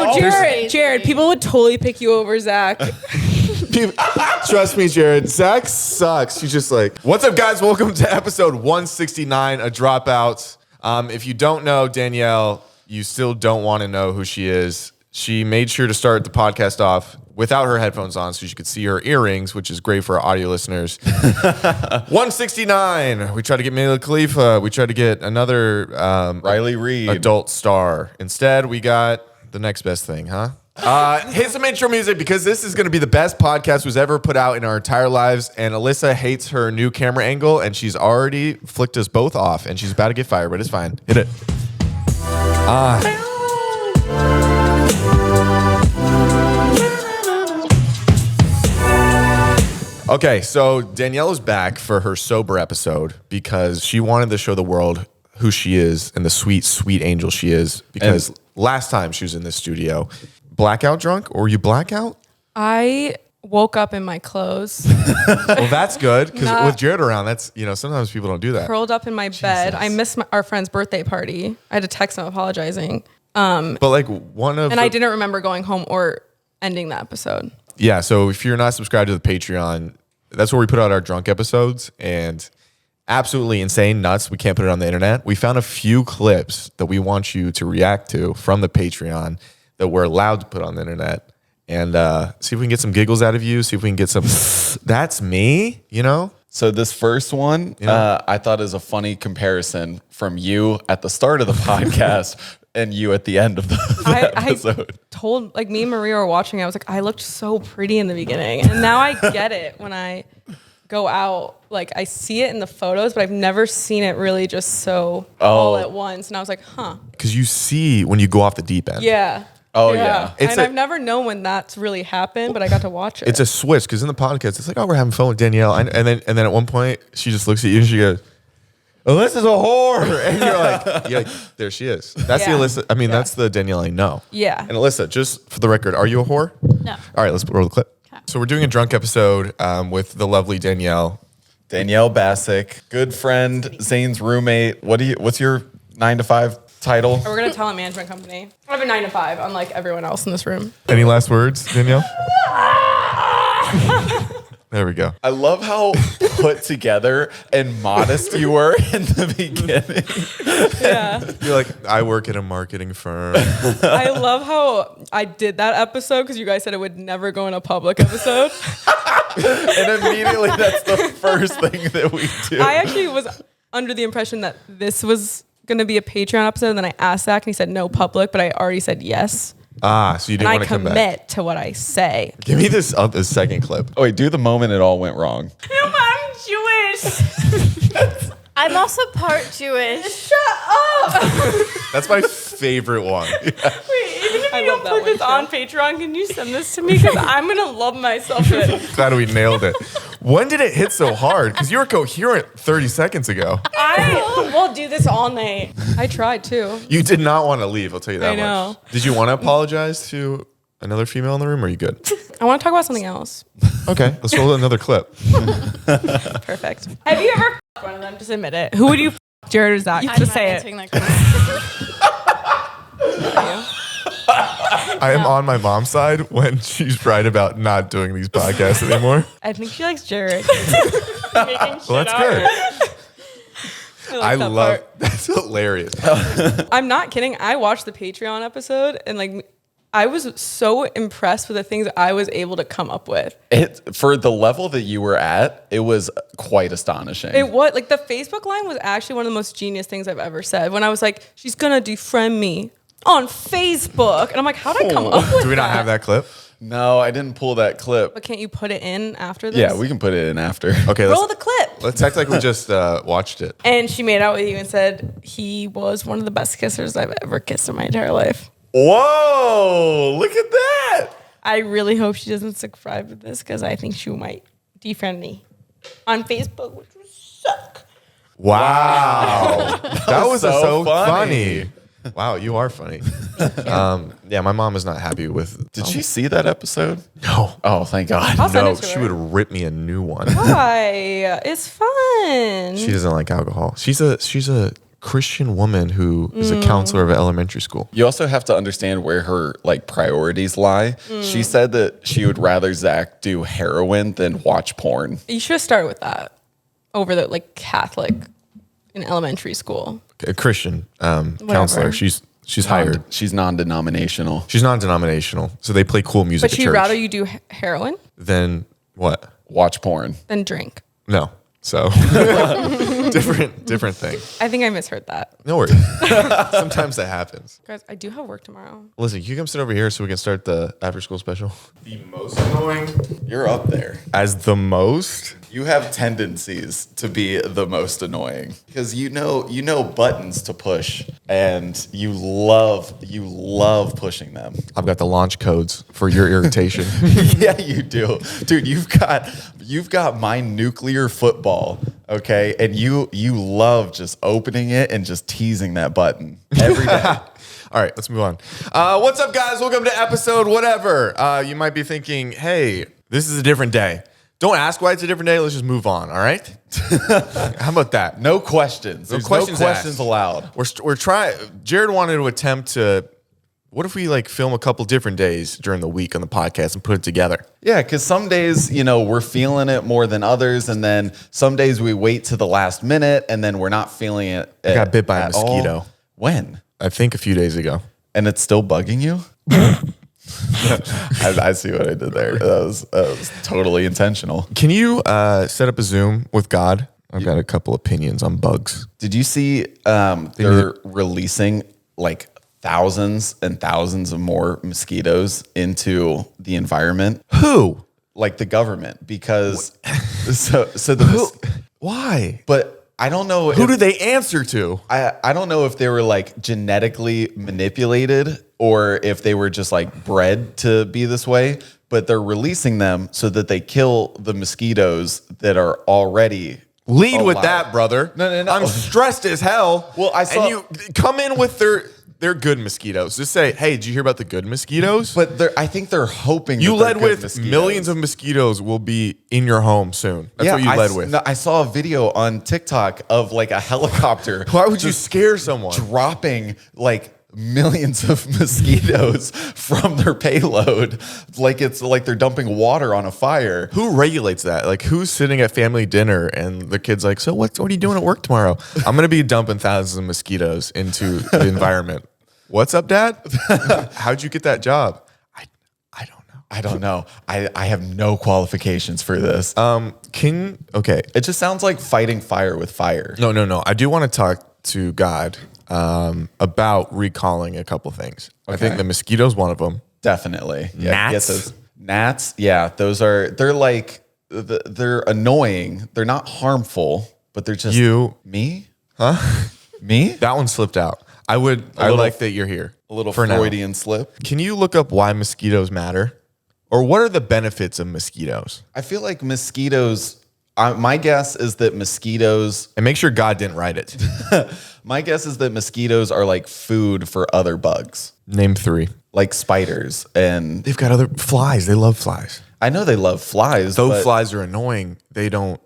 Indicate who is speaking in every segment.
Speaker 1: No, Jared, people would totally pick you over Zach.
Speaker 2: Trust me, Jared. Zach sucks. She's just like, what's up, guys? Welcome to episode 169 of Dropouts. If you don't know Danielle, you still don't want to know who she is. She made sure to start the podcast off without her headphones on so you could see her earrings, which is great for our audio listeners. 169. We tried to get Mila Khalifa. We tried to get another
Speaker 3: Riley Reid
Speaker 2: adult star. Instead, we got the next best thing, huh? Hit some intro music because this is going to be the best podcast we've ever put out in our entire lives. And Alyssa hates her new camera angle, and she's already flicked us both off, and she's about to get fired, but it's fine. Hit it. Okay, so Danielle is back for her sober episode because she wanted to show the world who she is and the sweet, sweet angel she is. Because last time she was in this studio, blackout drunk, or were you blackout?
Speaker 1: I woke up in my clothes.
Speaker 2: Well, that's good because with Jared around, that's, you know, sometimes people don't do that.
Speaker 1: Curled up in my bed. I missed our friend's birthday party. I had to text him apologizing.
Speaker 2: But like I
Speaker 1: didn't remember going home or ending the episode.
Speaker 2: Yeah, so if you're not subscribed to the Patreon, that's where we put out our drunk episodes, and absolutely insane, nuts. We can't put it on the internet. We found a few clips that we want you to react to from the Patreon that we're allowed to put on the internet, and see if we can get some giggles out of you, see if we can get some, that's me, you know?
Speaker 3: So this first one, I thought is a funny comparison from you at the start of the podcast and you at the end of the episode.
Speaker 1: I told, like, me and Maria were watching, I was like, I looked so pretty in the beginning. And now I get it when I go out. Like, I see it in the photos, but I've never seen it really just so all at once. And I was like, huh.
Speaker 2: Because you see when you go off the deep end.
Speaker 1: Yeah.
Speaker 3: Oh, yeah.
Speaker 1: I've never known when that's really happened, but I got to watch it.
Speaker 2: It's a switch, because in the podcast, it's like, oh, we're having fun with Danielle. And then at one point, she just looks at you and she goes, Alyssa's a whore. And you're like, there she is. That's the Alyssa. I mean, that's the Danielle I know.
Speaker 1: Yeah.
Speaker 2: And Alyssa, just for the record, are you a whore?
Speaker 4: No.
Speaker 2: All right, let's roll the clip. Okay. So we're doing a drunk episode with the lovely Danielle.
Speaker 3: Danielle Bassick, good friend, Zane's roommate. What's your 9-to-5 title?
Speaker 1: We're going to tell a management company. I have a 9-to-5, unlike everyone else in this room.
Speaker 2: Any last words, Danielle? There we go.
Speaker 3: I love how put together and modest you were in the beginning.
Speaker 1: Yeah.
Speaker 2: You're like, I work at a marketing firm.
Speaker 1: I love how I did that episode because you guys said it would never go in a public episode.
Speaker 3: And immediately that's the first thing that we do.
Speaker 1: I actually was under the impression that this was going to be a Patreon episode. And then I asked Zach and he said no public, but I already said yes.
Speaker 2: So you didn't want to come back.
Speaker 1: And I commit to what I say.
Speaker 2: Give me this second clip.
Speaker 3: Oh, wait, do the moment it all went wrong.
Speaker 4: No, I'm Jewish. I'm also part Jewish.
Speaker 1: Shut up.
Speaker 2: That's my favorite one.
Speaker 4: Wait, even if you don't put this on Patreon, can you send this to me? Because I'm going to love myself with it.
Speaker 2: Glad we nailed it. When did it hit so hard? Because you were coherent 30 seconds ago.
Speaker 4: I will do this all night.
Speaker 1: I tried too.
Speaker 2: You did not want to leave, I'll tell you that
Speaker 1: I know.
Speaker 2: much. Did you want to apologize to another female in the room, or are you good?
Speaker 1: I want to talk about something else.
Speaker 2: Okay, let's roll another clip.
Speaker 1: Perfect.
Speaker 4: Have you ever one of them? Just admit it.
Speaker 1: Who would you Jared or Zach?
Speaker 4: I'm
Speaker 1: Just
Speaker 4: not
Speaker 1: say it.
Speaker 4: answering that question.
Speaker 2: I am on my mom's side when she's right about not doing these podcasts anymore.
Speaker 1: I think she likes Jared.
Speaker 2: Well, that's good. I love, that's hilarious.
Speaker 1: I'm not kidding. I watched the Patreon episode and like I was so impressed with the things I was able to come up with.
Speaker 3: For the level that you were at, it was quite astonishing.
Speaker 1: It was like the Facebook line was actually one of the most genius things I've ever said. When I was like, she's gonna defriend me on Facebook, and I'm like, how did I come up with?
Speaker 2: Do we not have that clip?
Speaker 3: No, I didn't pull that clip.
Speaker 1: But can't you put it in after this?
Speaker 3: Yeah, we can put it in after.
Speaker 2: Okay,
Speaker 1: roll the clip.
Speaker 2: Let's act like we just watched it.
Speaker 1: And she made out with you and said he was one of the best kissers I've ever kissed in my entire life.
Speaker 3: Whoa, look at that.
Speaker 1: I really hope she doesn't subscribe to this because I think she might defriend me on Facebook, which would suck.
Speaker 2: Wow. That was so
Speaker 3: funny.
Speaker 2: Wow, you are funny. Yeah, my mom is not happy with.
Speaker 3: Did she see that episode?
Speaker 2: No.
Speaker 3: Oh, thank God.
Speaker 1: I'll send
Speaker 2: No,
Speaker 1: it to
Speaker 2: she
Speaker 1: her.
Speaker 2: would rip me a new one.
Speaker 1: Why? It's fun.
Speaker 2: She doesn't like alcohol. She's a Christian woman who is a counselor of an elementary school.
Speaker 3: You also have to understand where her like priorities lie. She said that she would rather Zach do heroin than watch porn.
Speaker 1: You should have started with that over the like Catholic in elementary school.
Speaker 2: A Christian counselor. She's hired.
Speaker 3: She's non-denominational.
Speaker 2: She's non-denominational, so they play cool music
Speaker 1: But
Speaker 2: at
Speaker 1: she'd
Speaker 2: church.
Speaker 1: rather you do heroin
Speaker 2: Than what?
Speaker 3: Watch porn.
Speaker 1: than drink.
Speaker 2: No. So different thing.
Speaker 1: I think I misheard that.
Speaker 2: No worries. Sometimes that happens.
Speaker 1: Guys, I do have work tomorrow.
Speaker 2: Listen, can you come sit over here so we can start the after school special? The most annoying
Speaker 3: You're up there.
Speaker 2: as the most.
Speaker 3: You have tendencies to be the most annoying because you know buttons to push and you love pushing them.
Speaker 2: I've got the launch codes for your irritation.
Speaker 3: Yeah, you do. Dude, you've got my nuclear football, okay? And you love just opening it and just teasing that button every day.
Speaker 2: All right, let's move on. What's up, guys? Welcome to episode whatever. You might be thinking, hey, this is a different day. Don't ask why it's a different day. Let's just move on, all right? How about that?
Speaker 3: No questions. There's no questions
Speaker 2: asked.
Speaker 3: allowed.
Speaker 2: We're trying. Jared wanted to attempt to, what if we like film a couple different days during the week on the podcast and put it together?
Speaker 3: Yeah, because some days, we're feeling it more than others. And then some days we wait to the last minute and then we're not feeling it.
Speaker 2: I got bit by a mosquito.
Speaker 3: All. When?
Speaker 2: I think a few days ago.
Speaker 3: And it's still bugging you? I see what I did there. That was totally intentional.
Speaker 2: Can you set up a Zoom with God? I've got a couple opinions on bugs.
Speaker 3: Did you see they're releasing like thousands and thousands of more mosquitoes into the environment?
Speaker 2: Who?
Speaker 3: Like the government, because
Speaker 2: Why?
Speaker 3: But I don't know.
Speaker 2: Who do they answer to?
Speaker 3: I don't know if they were like genetically manipulated or if they were just like bred to be this way, but they're releasing them so that they kill the mosquitoes that are already
Speaker 2: Lead with
Speaker 3: alive.
Speaker 2: that, brother.
Speaker 3: No.
Speaker 2: I'm stressed as hell.
Speaker 3: Well, I saw-
Speaker 2: And you come in with their good mosquitoes. Just say, hey, did you hear about the good mosquitoes?
Speaker 3: But I think they're hoping
Speaker 2: You
Speaker 3: that they're
Speaker 2: led
Speaker 3: good
Speaker 2: with
Speaker 3: mosquitoes.
Speaker 2: millions of mosquitoes will be in your home soon. That's what you led with.
Speaker 3: I saw a video on TikTok of like a helicopter.
Speaker 2: Why would you scare someone?
Speaker 3: Dropping like millions of mosquitoes from their payload, like it's like they're dumping water on a fire.
Speaker 2: Who regulates that? Like, who's sitting at family dinner and the kid's like, so what are you doing at work tomorrow? I'm going to be dumping thousands of mosquitoes into the environment. What's up, Dad? How'd you get that job?
Speaker 3: I don't know. I have no qualifications for this.
Speaker 2: Okay.
Speaker 3: It just sounds like fighting fire with fire.
Speaker 2: No. I do want to talk to God about recalling a couple things. I think the mosquito's one of them.
Speaker 3: Definitely.
Speaker 2: Gnats?
Speaker 3: Get those gnats. Yeah, they're annoying. They're not harmful, but they're just me?
Speaker 2: Huh?
Speaker 3: Me?
Speaker 2: That one slipped out. I like that you're here.
Speaker 3: A little
Speaker 2: for
Speaker 3: Freudian slip.
Speaker 2: Can you look up why mosquitoes matter? Or what are the benefits of mosquitoes?
Speaker 3: I feel like mosquitoes, my guess is that mosquitoes,
Speaker 2: And make sure God didn't write it.
Speaker 3: my guess is that mosquitoes are like food for other bugs,
Speaker 2: Name 3.
Speaker 3: like spiders. And
Speaker 2: They've got other flies. They love flies.
Speaker 3: I know they love flies.
Speaker 2: Those
Speaker 3: but
Speaker 2: flies are annoying. They don't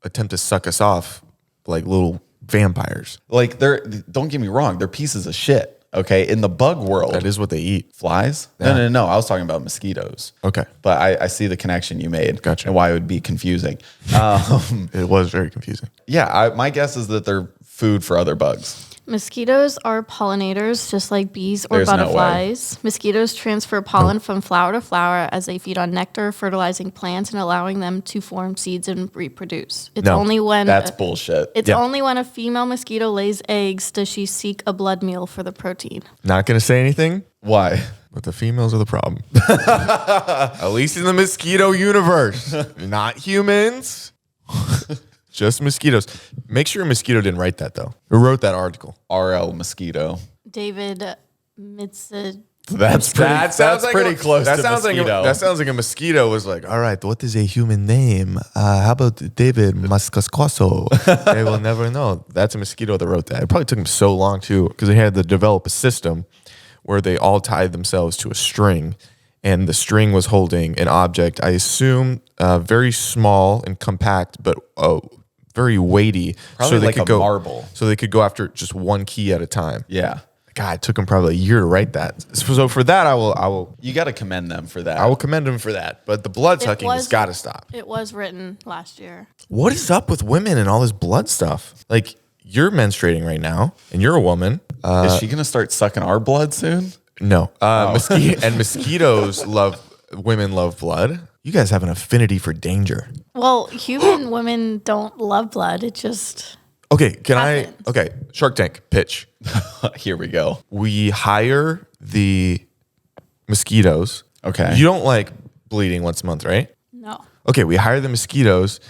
Speaker 2: attempt to suck us off like little vampires.
Speaker 3: like don't get me wrong, they're pieces of shit. Okay. In the bug world,
Speaker 2: That is what they eat.
Speaker 3: flies?
Speaker 2: Yeah.
Speaker 3: No. I was talking about mosquitoes.
Speaker 2: Okay.
Speaker 3: But I see the connection you made.
Speaker 2: Gotcha.
Speaker 3: And why it would be confusing.
Speaker 2: It was very confusing.
Speaker 3: Yeah. My guess is that they're food for other bugs.
Speaker 5: Mosquitoes are pollinators, just like bees or
Speaker 3: There's no way.
Speaker 5: butterflies. Mosquitoes transfer pollen from flower to flower as they feed on nectar, fertilizing plants and allowing them to form seeds and reproduce. It's
Speaker 2: No,
Speaker 5: only when
Speaker 3: That's bullshit.
Speaker 5: it's
Speaker 2: Yeah.
Speaker 5: only when a female mosquito lays eggs does she seek a blood meal for the protein.
Speaker 2: Not going to say anything,
Speaker 3: Why?
Speaker 2: but the females are the problem. At least in the mosquito universe. Not humans. Just mosquitoes. Make sure a mosquito didn't write that, though. Who wrote that article?
Speaker 3: RL mosquito.
Speaker 5: David Mitsa.
Speaker 3: That's pretty close
Speaker 2: that
Speaker 3: to
Speaker 2: sounds
Speaker 3: mosquito.
Speaker 2: That sounds like a mosquito was like, all right, what is a human name? How about David Mascascoso? They will never know. That's a mosquito that wrote that. It probably took him so long, too, because they had to develop a system where they all tied themselves to a string, and the string was holding an object, I assume, very small and compact, but very weighty.
Speaker 3: Probably
Speaker 2: they
Speaker 3: like
Speaker 2: could
Speaker 3: a
Speaker 2: go,
Speaker 3: marble.
Speaker 2: So they could go after just one key at a time.
Speaker 3: Yeah.
Speaker 2: God, it took them probably a year to write that. So for that, I will
Speaker 3: You got to commend them for that.
Speaker 2: commend them for that. But the blood sucking has got to stop.
Speaker 5: It was written last year.
Speaker 2: What is up with women and all this blood stuff? Like, you're menstruating right now, and you're a woman.
Speaker 3: Is she going to start sucking our blood soon?
Speaker 2: No. And mosquitoes women love blood. You guys have an affinity for danger.
Speaker 5: Well, human women don't love blood. It just
Speaker 2: Okay,
Speaker 5: happens.
Speaker 2: Okay, Shark Tank, pitch.
Speaker 3: Here we go.
Speaker 2: We hire the mosquitoes.
Speaker 3: Okay.
Speaker 2: You don't like bleeding once a month, right?
Speaker 5: No.
Speaker 2: Okay, we hire the mosquitoes.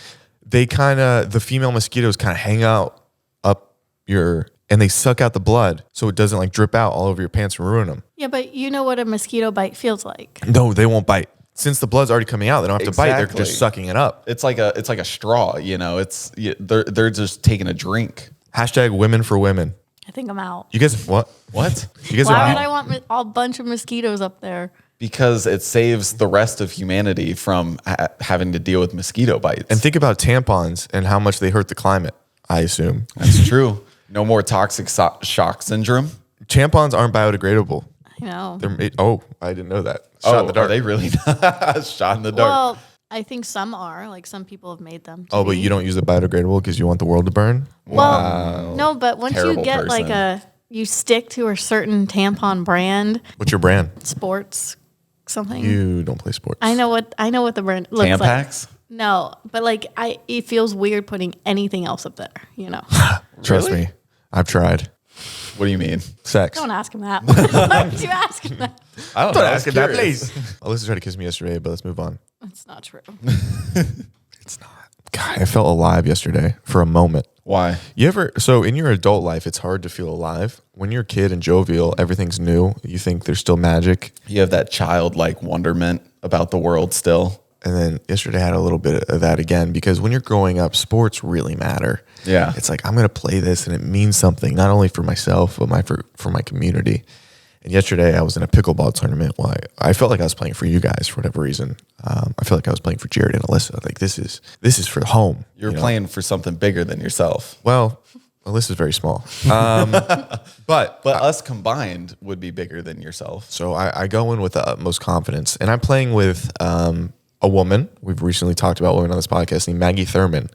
Speaker 2: The female mosquitoes kind of hang out up and they suck out the blood so it doesn't like drip out all over your pants and ruin them.
Speaker 5: Yeah, but you know what a mosquito bite feels like.
Speaker 2: No, they won't bite. Since the blood's already coming out, they don't have to bite. They're
Speaker 3: Exactly.
Speaker 2: just sucking it up.
Speaker 3: It's like a straw, they're just taking a drink.
Speaker 2: Hashtag women for women.
Speaker 5: I think I'm out.
Speaker 2: You guys, what?
Speaker 3: What?
Speaker 2: You guys
Speaker 5: Why
Speaker 2: are
Speaker 5: would I want a bunch of mosquitoes up there?
Speaker 3: Because it saves the rest of humanity from having to deal with mosquito bites.
Speaker 2: And think about tampons and how much they hurt the climate, I assume.
Speaker 3: That's true. No more toxic shock syndrome.
Speaker 2: Tampons aren't biodegradable.
Speaker 5: I know.
Speaker 2: They're made, I didn't know that. Shot in the dark.
Speaker 3: Are they really not? Shot in the dark.
Speaker 5: Well, I think some are. Like some people have made them. to
Speaker 2: Oh, but
Speaker 5: be.
Speaker 2: you don't use the biodegradable because you want the world to burn?
Speaker 5: Well, no, but once you
Speaker 3: Terrible
Speaker 5: get
Speaker 3: person.
Speaker 5: you stick to a certain tampon brand,
Speaker 2: What's your brand?
Speaker 5: sports, something.
Speaker 2: You don't play sports.
Speaker 5: I know what the brand looks like.
Speaker 3: Tampax?
Speaker 5: No, but it feels weird putting anything else up there. You know.
Speaker 2: Trust
Speaker 3: Really?
Speaker 2: me. I've tried.
Speaker 3: What do you mean?
Speaker 2: Sex.
Speaker 5: Don't ask him that. Why would you ask him that?
Speaker 3: I don't know. I was
Speaker 2: Ask that,
Speaker 3: curious.
Speaker 2: please. Alyssa tried to kiss me yesterday, but let's move on.
Speaker 5: That's not true.
Speaker 2: It's not. God, I felt alive yesterday for a moment.
Speaker 3: Why?
Speaker 2: So in your adult life, it's hard to feel alive. When you're a kid and jovial, everything's new. You think there's still magic.
Speaker 3: You have that childlike wonderment about the world still.
Speaker 2: And then yesterday I had a little bit of that again because when you're growing up, sports really matter.
Speaker 3: Yeah.
Speaker 2: It's like, I'm going to play this and it means something, not only for myself, but for my community. And yesterday I was in a pickleball tournament. Well, I felt like I was playing for you guys for whatever reason. I feel like I was playing for Jared and Alyssa. Like this is for home.
Speaker 3: You're
Speaker 2: you know?
Speaker 3: playing for something bigger than yourself.
Speaker 2: Well, Alyssa's very small. But
Speaker 3: us combined would be bigger than yourself.
Speaker 2: so I go in with the utmost confidence. And I'm playing with a woman. We've recently talked about women on this podcast named Maggie Thurman.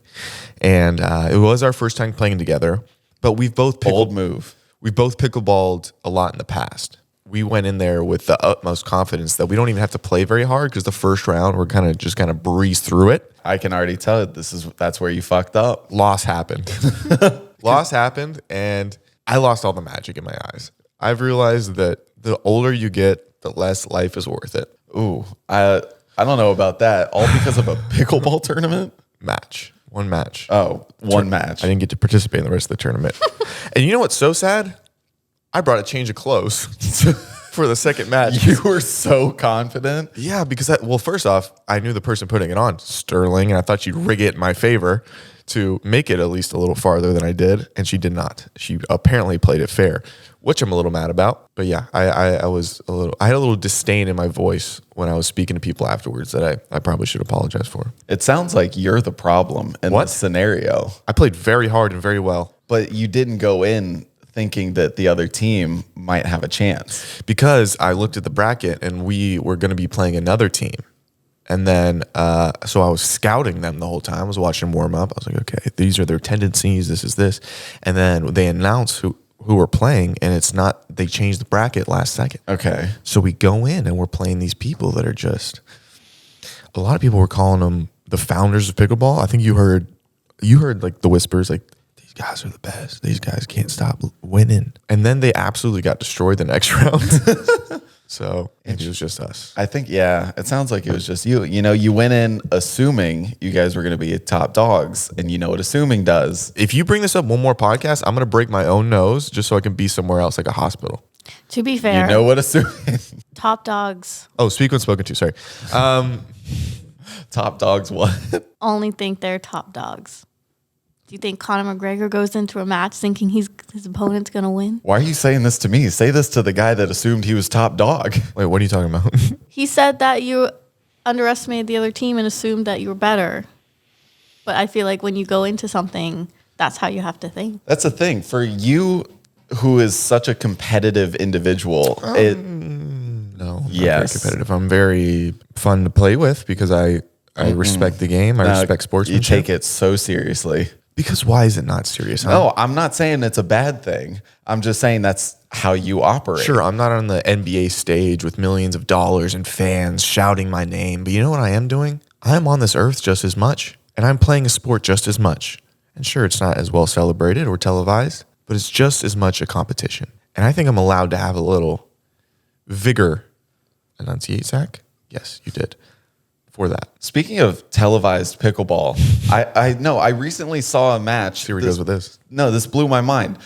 Speaker 2: And it was our first time playing together. But we've both
Speaker 3: Bold move.
Speaker 2: We've both pickleballed a lot in the past. We went in there with the utmost confidence that we don't even have to play very hard because the first round we're kind of breeze through it.
Speaker 3: I can already tell that's where you fucked up.
Speaker 2: Loss happened. Loss happened, and I lost all the magic in my eyes. I've realized that the older you get, the less life is worth it.
Speaker 3: Ooh, I don't know about that. All because of a pickleball tournament?
Speaker 2: One match.
Speaker 3: Oh, one match.
Speaker 2: I didn't get to participate in the rest of the tournament. And you know what's so sad? I brought a change of clothes for the second match.
Speaker 3: You were so confident.
Speaker 2: Yeah, because first off, I knew the person putting it on, Sterling, and I thought she'd rig it in my favor to make it at least a little farther than I did, and she did not. She apparently played it fair, which I'm a little mad about. But yeah, I had a little disdain in my voice when I was speaking to people afterwards that I probably should apologize for.
Speaker 3: It sounds like you're the problem in
Speaker 2: What?
Speaker 3: this scenario,
Speaker 2: I played very hard and very well.
Speaker 3: but you didn't go in thinking that the other team might have a chance.
Speaker 2: Because I looked at the bracket and we were going to be playing another team. And then, so I was scouting them the whole time. I was watching them warm up. I was like, okay, these are their tendencies. This is this. And then they announced who we're playing, and it's not, they changed the bracket last second.
Speaker 3: Okay.
Speaker 2: So we go in and we're playing these people that are just, a lot of people were calling them the founders of pickleball. I think you heard like the whispers, like, these guys are the best. These guys can't stop winning. And then they absolutely got destroyed the next round. So it was just us.
Speaker 3: I think, yeah, it sounds like it was just you. You know, you went in assuming you guys were going to be top dogs, and you know what assuming does.
Speaker 2: If you bring this up one more podcast, I'm going to break my own nose just so I can be somewhere else, like a hospital.
Speaker 5: To be fair,
Speaker 3: You know what assuming
Speaker 5: top dogs
Speaker 2: Oh, speak when spoken to. Sorry.
Speaker 3: top dogs what?
Speaker 5: only think they're top dogs. Do you think Conor McGregor goes into a match thinking his opponent's going to win?
Speaker 3: Why are you saying this to me? Say this to the guy that assumed he was top dog.
Speaker 2: Wait, what are you talking about?
Speaker 5: He said that you underestimated the other team and assumed that you were better. But I feel like when you go into something, that's how you have to think.
Speaker 3: That's the thing. For you, who is such a competitive individual,
Speaker 2: No, I'm not very
Speaker 3: Yes.
Speaker 2: competitive. I'm very fun to play with because I respect the game. I respect
Speaker 3: you
Speaker 2: sportsmanship.
Speaker 3: take it so seriously.
Speaker 2: Because why is it not serious? Huh?
Speaker 3: No, I'm not saying it's a bad thing. I'm just saying that's how you operate.
Speaker 2: Sure, I'm not on the NBA stage with millions of dollars and fans shouting my name, but you know what I am doing? I'm on this earth just as much, and I'm playing a sport just as much. And sure, it's not as well celebrated or televised, but it's just as much a competition. And I think I'm allowed to have a little vigor. Enunciate, Zach? Yes, you did. For that.
Speaker 3: Speaking of televised pickleball, I know I recently saw a match.
Speaker 2: See where he goes with this.
Speaker 3: No, this blew my mind.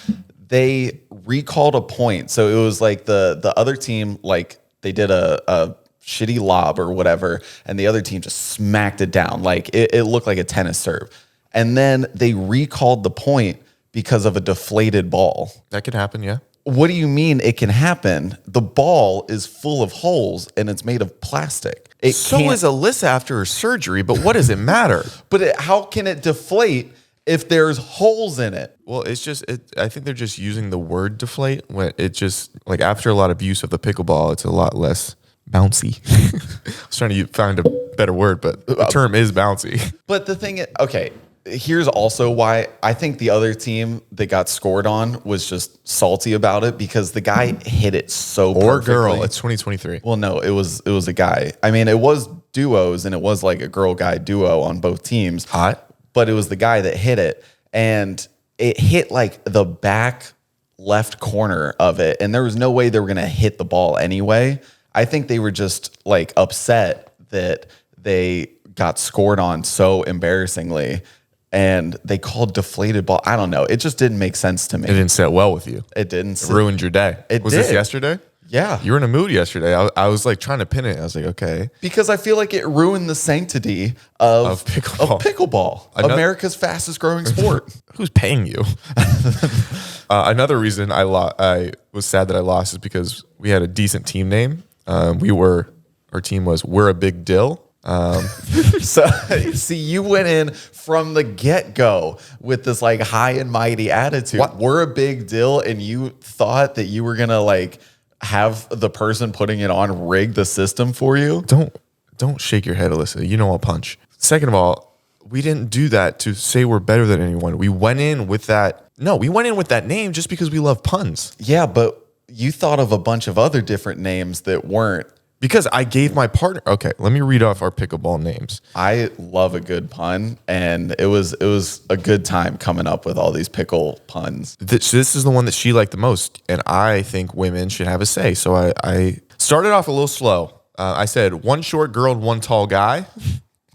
Speaker 3: They recalled a point. So it was like the other team, like they did a shitty lob or whatever, and the other team just smacked it down. Like it looked like a tennis serve. And then they recalled the point because of a deflated ball.
Speaker 2: That could happen, yeah.
Speaker 3: What do you mean it can happen? The ball is full of holes and it's made of plastic. It
Speaker 2: So
Speaker 3: can't-
Speaker 2: is Alyssa after her surgery, but what does it matter?
Speaker 3: But how can it deflate if there's holes in it?
Speaker 2: Well, it's just, I think they're just using the word deflate when it just, like after a lot of use of the pickleball, it's a lot less bouncy. I was trying to find a better word, but the term is bouncy.
Speaker 3: But the thing is, okay, here's also why I think the other team that got scored on was just salty about it because the guy hit it so
Speaker 2: Or
Speaker 3: perfectly.
Speaker 2: girl, it's 2023.
Speaker 3: Well, no, it was a guy. I mean, it was duos and it was like a girl-guy duo on both teams.
Speaker 2: Hot.
Speaker 3: But it was the guy that hit it, and it hit like the back left corner of it, and there was no way they were gonna hit the ball anyway. I think they were just like upset that they got scored on so embarrassingly, and they called deflated ball. I don't know. It just didn't make sense to me.
Speaker 2: It didn't set well with you.
Speaker 3: It didn't.
Speaker 2: It ruined your day.
Speaker 3: It
Speaker 2: Was this
Speaker 3: did.
Speaker 2: yesterday?
Speaker 3: Yeah.
Speaker 2: You were in a mood yesterday. I was like trying to pin it. I was like, okay.
Speaker 3: Because I feel like it ruined the sanctity of
Speaker 2: pickleball.
Speaker 3: pickleball, America's fastest growing sport.
Speaker 2: Who's paying you? Another reason I was sad that I lost is because we had a decent team name. Our team was We're a Big Dill.
Speaker 3: So, see, you went in from the get-go with this like high and mighty attitude.
Speaker 2: What?
Speaker 3: We're a big deal, and you thought that you were gonna like have the person putting it on rig the system for you.
Speaker 2: Don't shake your head, Alyssa. You know I'll punch. Second of all, we didn't do that to say we're better than anyone. We went in with that. No, we went in with that name just because we love puns.
Speaker 3: Yeah, but you thought of a bunch of other different names that weren't.
Speaker 2: Because I gave my partner. Okay, let me read off our pickleball names.
Speaker 3: I love a good pun, and it was a good time coming up with all these pickle puns.
Speaker 2: This is the one that she liked the most, and I think women should have a say. So I started off a little slow. I said one short girl and one tall guy.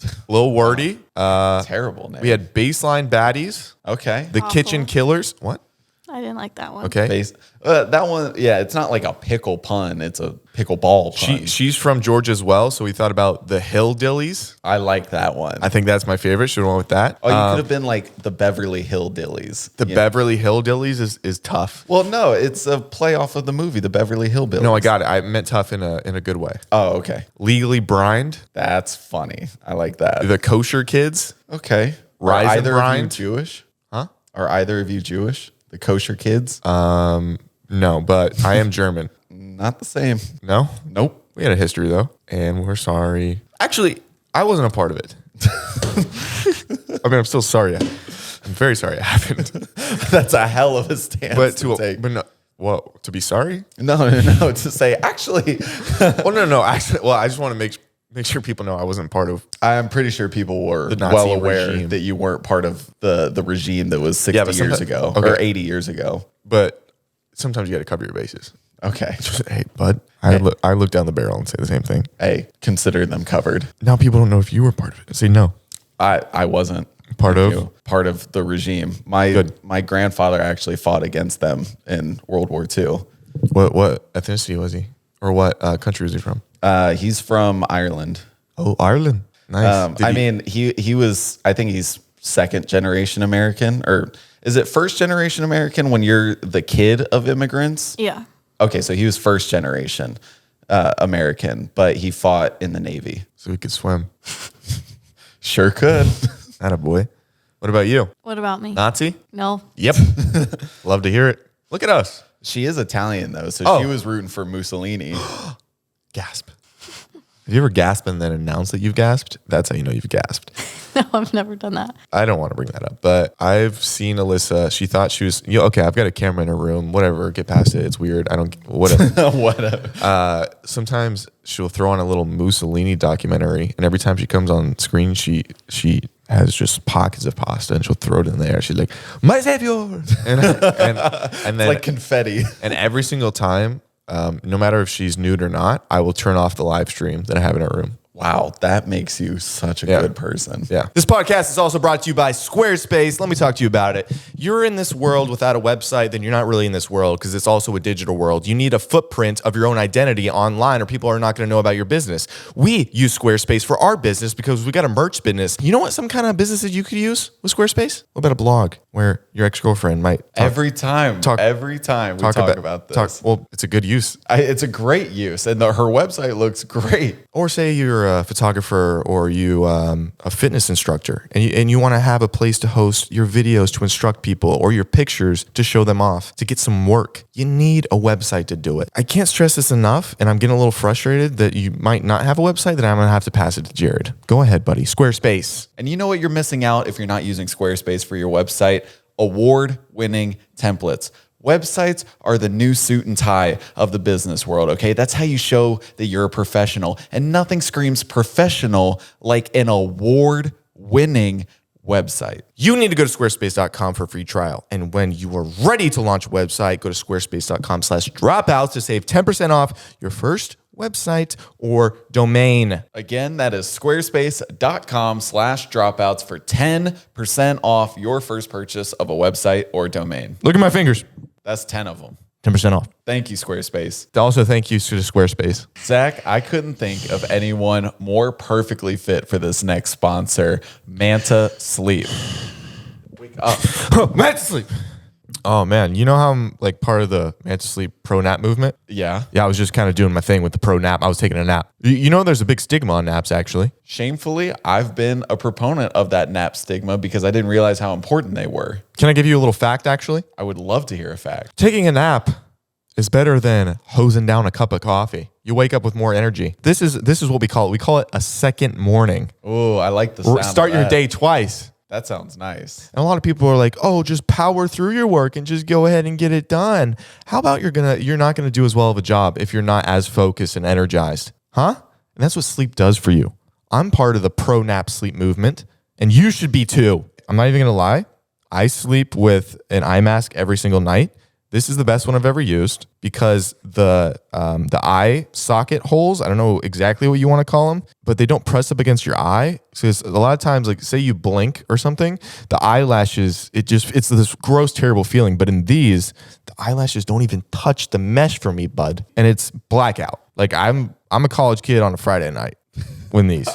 Speaker 2: A little wordy.
Speaker 3: Terrible name.
Speaker 2: We had baseline baddies,
Speaker 3: okay.
Speaker 2: the kitchen killers. What?
Speaker 5: I didn't like that one.
Speaker 2: Okay.
Speaker 3: That one, yeah, it's not like a pickle pun. It's a pickleball pun.
Speaker 2: She's from Georgia as well, so we thought about the Hillbillies.
Speaker 3: I like that one.
Speaker 2: I think that's my favorite. Should have went with that.
Speaker 3: Oh, you could have been like the Beverly Hillbillies.
Speaker 2: The Beverly Hillbillies is tough.
Speaker 3: Well, no, it's a playoff of the movie, The Beverly Hillbillies.
Speaker 2: No, I got it. I meant tough in a good way.
Speaker 3: Oh, okay.
Speaker 2: Legally brined.
Speaker 3: That's funny. I like that.
Speaker 2: The kosher kids.
Speaker 3: Okay.
Speaker 2: Rise
Speaker 3: Are
Speaker 2: and
Speaker 3: either of you
Speaker 2: grind?
Speaker 3: Jewish?
Speaker 2: Huh?
Speaker 3: Are either of you Jewish? The kosher kids?
Speaker 2: No, but I am German.
Speaker 3: Not the same.
Speaker 2: No?
Speaker 3: Nope.
Speaker 2: We had a history though, and we're sorry. Actually, I wasn't a part of it. I mean, I'm still sorry. I'm very sorry it happened.
Speaker 3: That's a hell of a stance
Speaker 2: But
Speaker 3: to take.
Speaker 2: but no, well, to be sorry?
Speaker 3: No, to say, actually,
Speaker 2: Well, no. Actually, well, I just want to make sure people know I wasn't part of.
Speaker 3: I'm pretty sure people were
Speaker 2: Nazi
Speaker 3: well aware
Speaker 2: regime.
Speaker 3: that you weren't part of the regime that was 60
Speaker 2: but
Speaker 3: years
Speaker 2: sometimes-
Speaker 3: ago
Speaker 2: okay.
Speaker 3: or 80 years ago.
Speaker 2: But sometimes you got to cover your bases.
Speaker 3: Okay.
Speaker 2: Hey, bud, I look down the barrel and say the same thing.
Speaker 3: Hey, consider them covered.
Speaker 2: Now people don't know if you were part of it. Say no.
Speaker 3: I wasn't
Speaker 2: Part
Speaker 3: Thank
Speaker 2: of?
Speaker 3: you. Part of the regime. My
Speaker 2: Good.
Speaker 3: my grandfather actually fought against them in World War II.
Speaker 2: What ethnicity was he, or what country was he from?
Speaker 3: He's from Ireland.
Speaker 2: Oh, Ireland. Nice. Did
Speaker 3: I
Speaker 2: he-
Speaker 3: mean, he was. I think he's second generation American, or is it first generation American when you're the kid of immigrants?
Speaker 5: Yeah.
Speaker 3: Okay, so he was first generation American, but he fought in the Navy.
Speaker 2: so he could swim.
Speaker 3: Sure could.
Speaker 2: Attaboy. What about you?
Speaker 5: What about me?
Speaker 2: Nazi?
Speaker 5: No.
Speaker 2: Yep. Love to hear it. Look at us.
Speaker 3: She is Italian though, so
Speaker 2: Oh.
Speaker 3: she was rooting for Mussolini.
Speaker 2: Gasp. Have you ever gasped and then announced that you've gasped? That's how you know you've gasped.
Speaker 5: No, I've never done that.
Speaker 2: I don't want to bring that up, but I've seen Alyssa. She thought she was, okay, I've got a camera in her room. Whatever. Get past it. It's weird. Whatever.
Speaker 3: Whatever.
Speaker 2: Sometimes she'll throw on a little Mussolini documentary, and every time she comes on screen, she has just pockets of pasta, and she'll throw it in there. She's like, "My savior," and then
Speaker 3: Like confetti.
Speaker 2: and every single time, no matter if she's nude or not, I will turn off the live stream that I have in her room.
Speaker 3: Wow, that makes you such a good person.
Speaker 2: Yeah. This podcast is also brought to you by Squarespace. Let me talk to you about it. You're in this world without a website, then you're not really in this world because it's also a digital world. You need a footprint of your own identity online or people are not going to know about your business. We use Squarespace for our business because we got a merch business. You know what some kind of businesses you could use with Squarespace? What about a blog where your ex-girlfriend might talk,
Speaker 3: Every time we talk about this.
Speaker 2: Well, it's a good use.
Speaker 3: It's a great use, and her website looks great.
Speaker 2: Or say you're a photographer or you a fitness instructor and you want to have a place to host your videos to instruct people or your pictures to show them off, to get some work. You need a website to do it. I can't stress this enough, and I'm getting a little frustrated that you might not have a website, that I'm going to have to pass it to Jared. Go ahead, buddy. Squarespace.
Speaker 3: And you know what you're missing out if you're not using Squarespace for your website? Award-winning templates. Websites are the new suit and tie of the business world, okay? That's how you show that you're a professional. And nothing screams professional like an award-winning website.
Speaker 2: You need to go to squarespace.com for a free trial. And when you are ready to launch a website, go to squarespace.com/dropouts to save 10% off your first website or domain.
Speaker 3: Again, that is squarespace.com/dropouts for 10% off your first purchase of a website or domain.
Speaker 2: Look at my fingers.
Speaker 3: That's 10 of them.
Speaker 2: 10% off.
Speaker 3: Thank you, Squarespace.
Speaker 2: Also, thank you to Squarespace.
Speaker 3: Zach, I couldn't think of anyone more perfectly fit for this next sponsor, Manta Sleep. Wake up.
Speaker 2: Manta Sleep. Oh, man. You know how I'm like part of the Manta Sleep pro nap movement?
Speaker 3: Yeah.
Speaker 2: Yeah, I was just kind of doing my thing with the pro nap. I was taking a nap. You know, there's a big stigma on naps, actually.
Speaker 3: Shamefully, I've been a proponent of that nap stigma because I didn't realize how important they were.
Speaker 2: Can I give you a little fact, actually?
Speaker 3: I would love to hear a fact.
Speaker 2: Taking a nap is better than hosing down a cup of coffee. You wake up with more energy. This is what we call it. We call it a second morning.
Speaker 3: Oh, I like the sound
Speaker 2: Start
Speaker 3: of
Speaker 2: your
Speaker 3: that.
Speaker 2: day twice.
Speaker 3: That sounds nice.
Speaker 2: And a lot of people are like, "Oh, just power through your work and just go ahead and get it done." How about you're not gonna do as well of a job if you're not as focused and energized, huh? And that's what sleep does for you. I'm part of the pro nap sleep movement, and you should be too. I'm not even gonna lie. I sleep with an eye mask every single night. This is the best one I've ever used because the eye socket holes, I don't know exactly what you want to call them, but they don't press up against your eye. So a lot of times, like say you blink or something, the eyelashes, it's this gross, terrible feeling. But in these, the eyelashes don't even touch the mesh for me, bud. And it's blackout. Like I'm a college kid on a Friday night when these.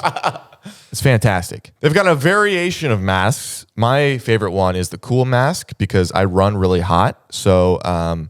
Speaker 2: It's fantastic. They've got a variation of masks. My favorite one is the cool mask because I run really hot. So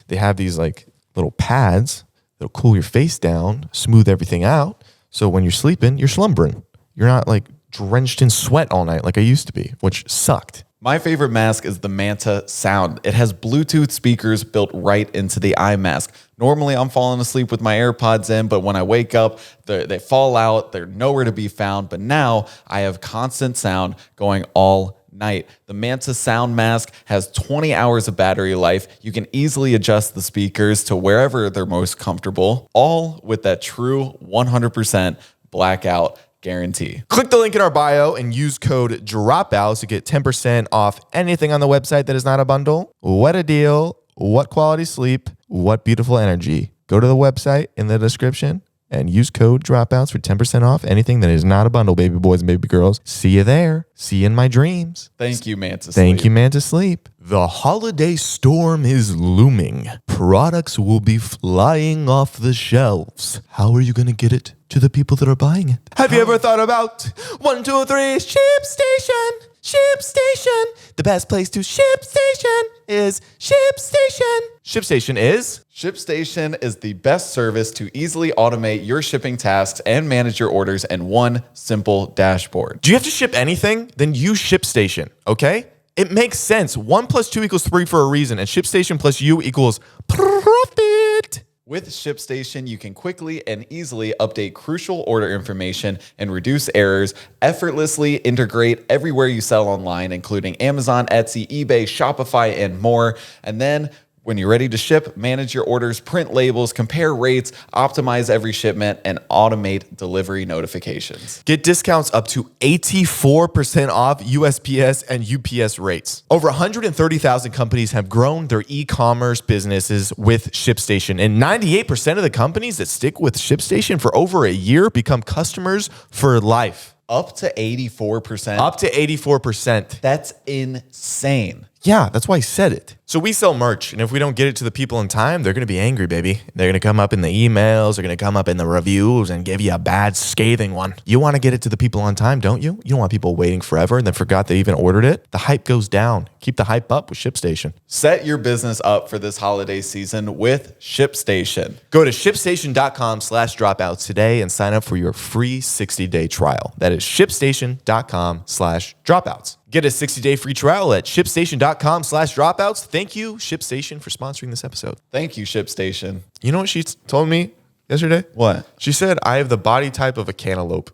Speaker 2: they have these like little pads that'll cool your face down, smooth everything out. So when you're sleeping, you're slumbering. You're not like drenched in sweat all night like I used to be, which sucked.
Speaker 3: My favorite mask is the Manta Sound. It has Bluetooth speakers built right into the eye mask. Normally, I'm falling asleep with my AirPods in, but when I wake up, they fall out. They're nowhere to be found. But now I have constant sound going all night. The Manta Sound Mask has 20 hours of battery life. You can easily adjust the speakers to wherever they're most comfortable, all with that true 100% blackout guarantee.
Speaker 2: Click the link in our bio and use code DROPOUTS to get 10% off anything on the website that is not a bundle. What a deal. What quality sleep. What beautiful energy. Go to the website in the description and use code DROPOUTS for 10% off anything that is not a bundle, baby boys and baby girls. See you there. See you in my dreams.
Speaker 3: Thank you, Manta Sleep.
Speaker 2: Thank you, Manta Sleep. The holiday storm is looming. Products will be flying off the shelves. How are you going to get it to the people that are buying it? Have you ever thought about 1, 2, 3 Ship Station? Ship Station. The best place to ship station is Ship Station. Ship Station is
Speaker 3: ShipStation is the best service to easily automate your shipping tasks and manage your orders in one simple dashboard.
Speaker 2: Do you have to ship anything? Then use ShipStation, okay? It makes sense. 1 + 2 = 3 for a reason, and ShipStation plus you equals profit.
Speaker 3: With ShipStation, you can quickly and easily update crucial order information and reduce errors, effortlessly integrate everywhere you sell online, including Amazon, Etsy, eBay, Shopify, and more. And then when you're ready to ship, manage your orders, print labels, compare rates, optimize every shipment, and automate delivery notifications.
Speaker 2: Get discounts up to 84% off USPS and UPS rates. Over 130,000 companies have grown their e-commerce businesses with ShipStation, and 98% of the companies that stick with ShipStation for over a year become customers for life.
Speaker 3: Up to 84%.
Speaker 2: Up to 84%.
Speaker 3: That's insane.
Speaker 2: Yeah, that's why I said it. So we sell merch, and if we don't get it to the people in time, they're going to be angry, baby. They're going to come up in the emails, they're going to come up in the reviews and give you a bad, scathing one. You want to get it to the people on time, don't you? You don't want people waiting forever and then forgot they even ordered it. The hype goes down. Keep the hype up with ShipStation.
Speaker 3: Set your business up for this holiday season with ShipStation.
Speaker 2: Go to shipstation.com/dropouts today and sign up for your free 60-day trial. That is shipstation.com/dropouts. Get a 60-day free trial at shipstation.com/dropouts. Thank you, ShipStation, for sponsoring this episode.
Speaker 3: Thank you, ShipStation.
Speaker 2: You know what she told me yesterday?
Speaker 3: What?
Speaker 2: She said, I have the body type of a cantaloupe.